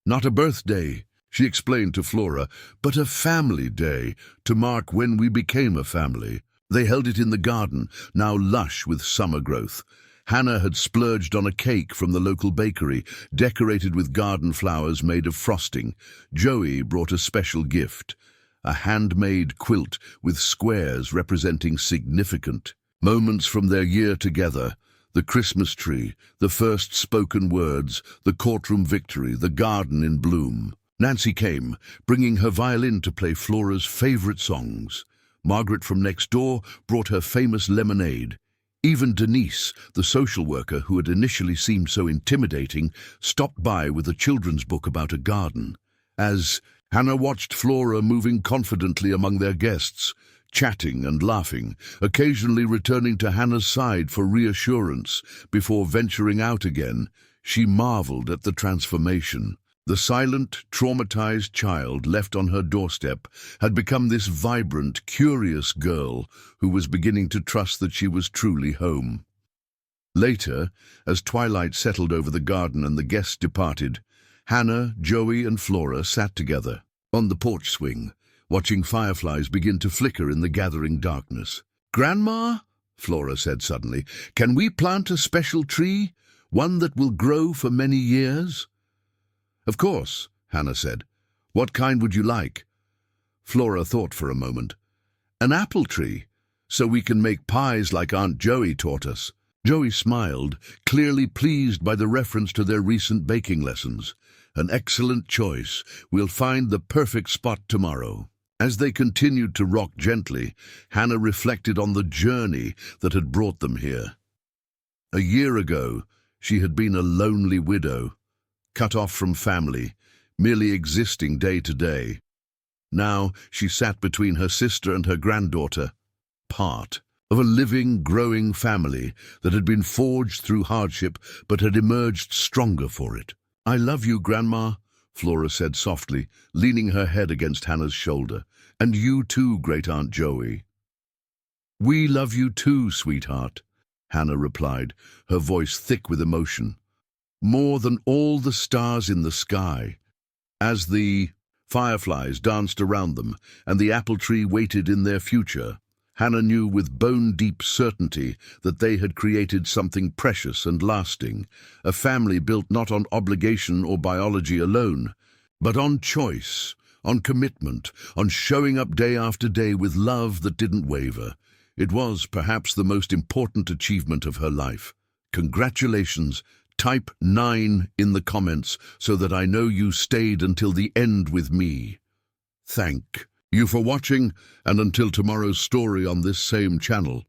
"Not a birthday," she explained to Flora, "but a family day to mark when we became a family." They held it in the garden, now lush with summer growth. Hannah had splurged on a cake from the local bakery, decorated with garden flowers made of frosting. Joey brought a special gift, a handmade quilt with squares representing significant moments from their year together. The Christmas tree, the first spoken words, the courtroom victory, the garden in bloom. Nancy came, bringing her violin to play Flora's favorite songs. Margaret from next door brought her famous lemonade. Even Denise, the social worker who had initially seemed so intimidating, stopped by with a children's book about a garden. As Hannah watched Flora moving confidently among their guests, chatting and laughing, occasionally returning to Hannah's side for reassurance before venturing out again, she marveled at the transformation. The silent, traumatized child left on her doorstep had become this vibrant, curious girl who was beginning to trust that she was truly home. Later, as twilight settled over the garden and the guests departed, Hannah, Joey, and Flora sat together on the porch swing, watching fireflies begin to flicker in the gathering darkness. "Grandma," Flora said suddenly, "can we plant a special tree, one that will grow for many years?" "Of course," Hannah said. "What kind would you like?" Flora thought for a moment. "An apple tree, so we can make pies like Aunt Joey taught us." Joey smiled, clearly pleased by the reference to their recent baking lessons. "An excellent choice. We'll find the perfect spot tomorrow." As they continued to rock gently, Hannah reflected on the journey that had brought them here. A year ago, she had been a lonely widow, cut off from family, merely existing day to day. Now she sat between her sister and her granddaughter, part of a living, growing family that had been forged through hardship but had emerged stronger for it. "I love you, Grandma," Flora said softly, leaning her head against Hannah's shoulder. "And you too, Great Aunt Joey." "We love you too, sweetheart," Hannah replied, her voice thick with emotion. "More than all the stars in the sky." As the fireflies danced around them and the apple tree waited in their future, Hannah knew with bone-deep certainty that they had created something precious and lasting, a family built not on obligation or biology alone, but on choice, on commitment, on showing up day after day with love that didn't waver. It was perhaps the most important achievement of her life. Congratulations. Type 9 in the comments so that I know you stayed until the end with me. Thank You for watching, and until tomorrow's story on this same channel.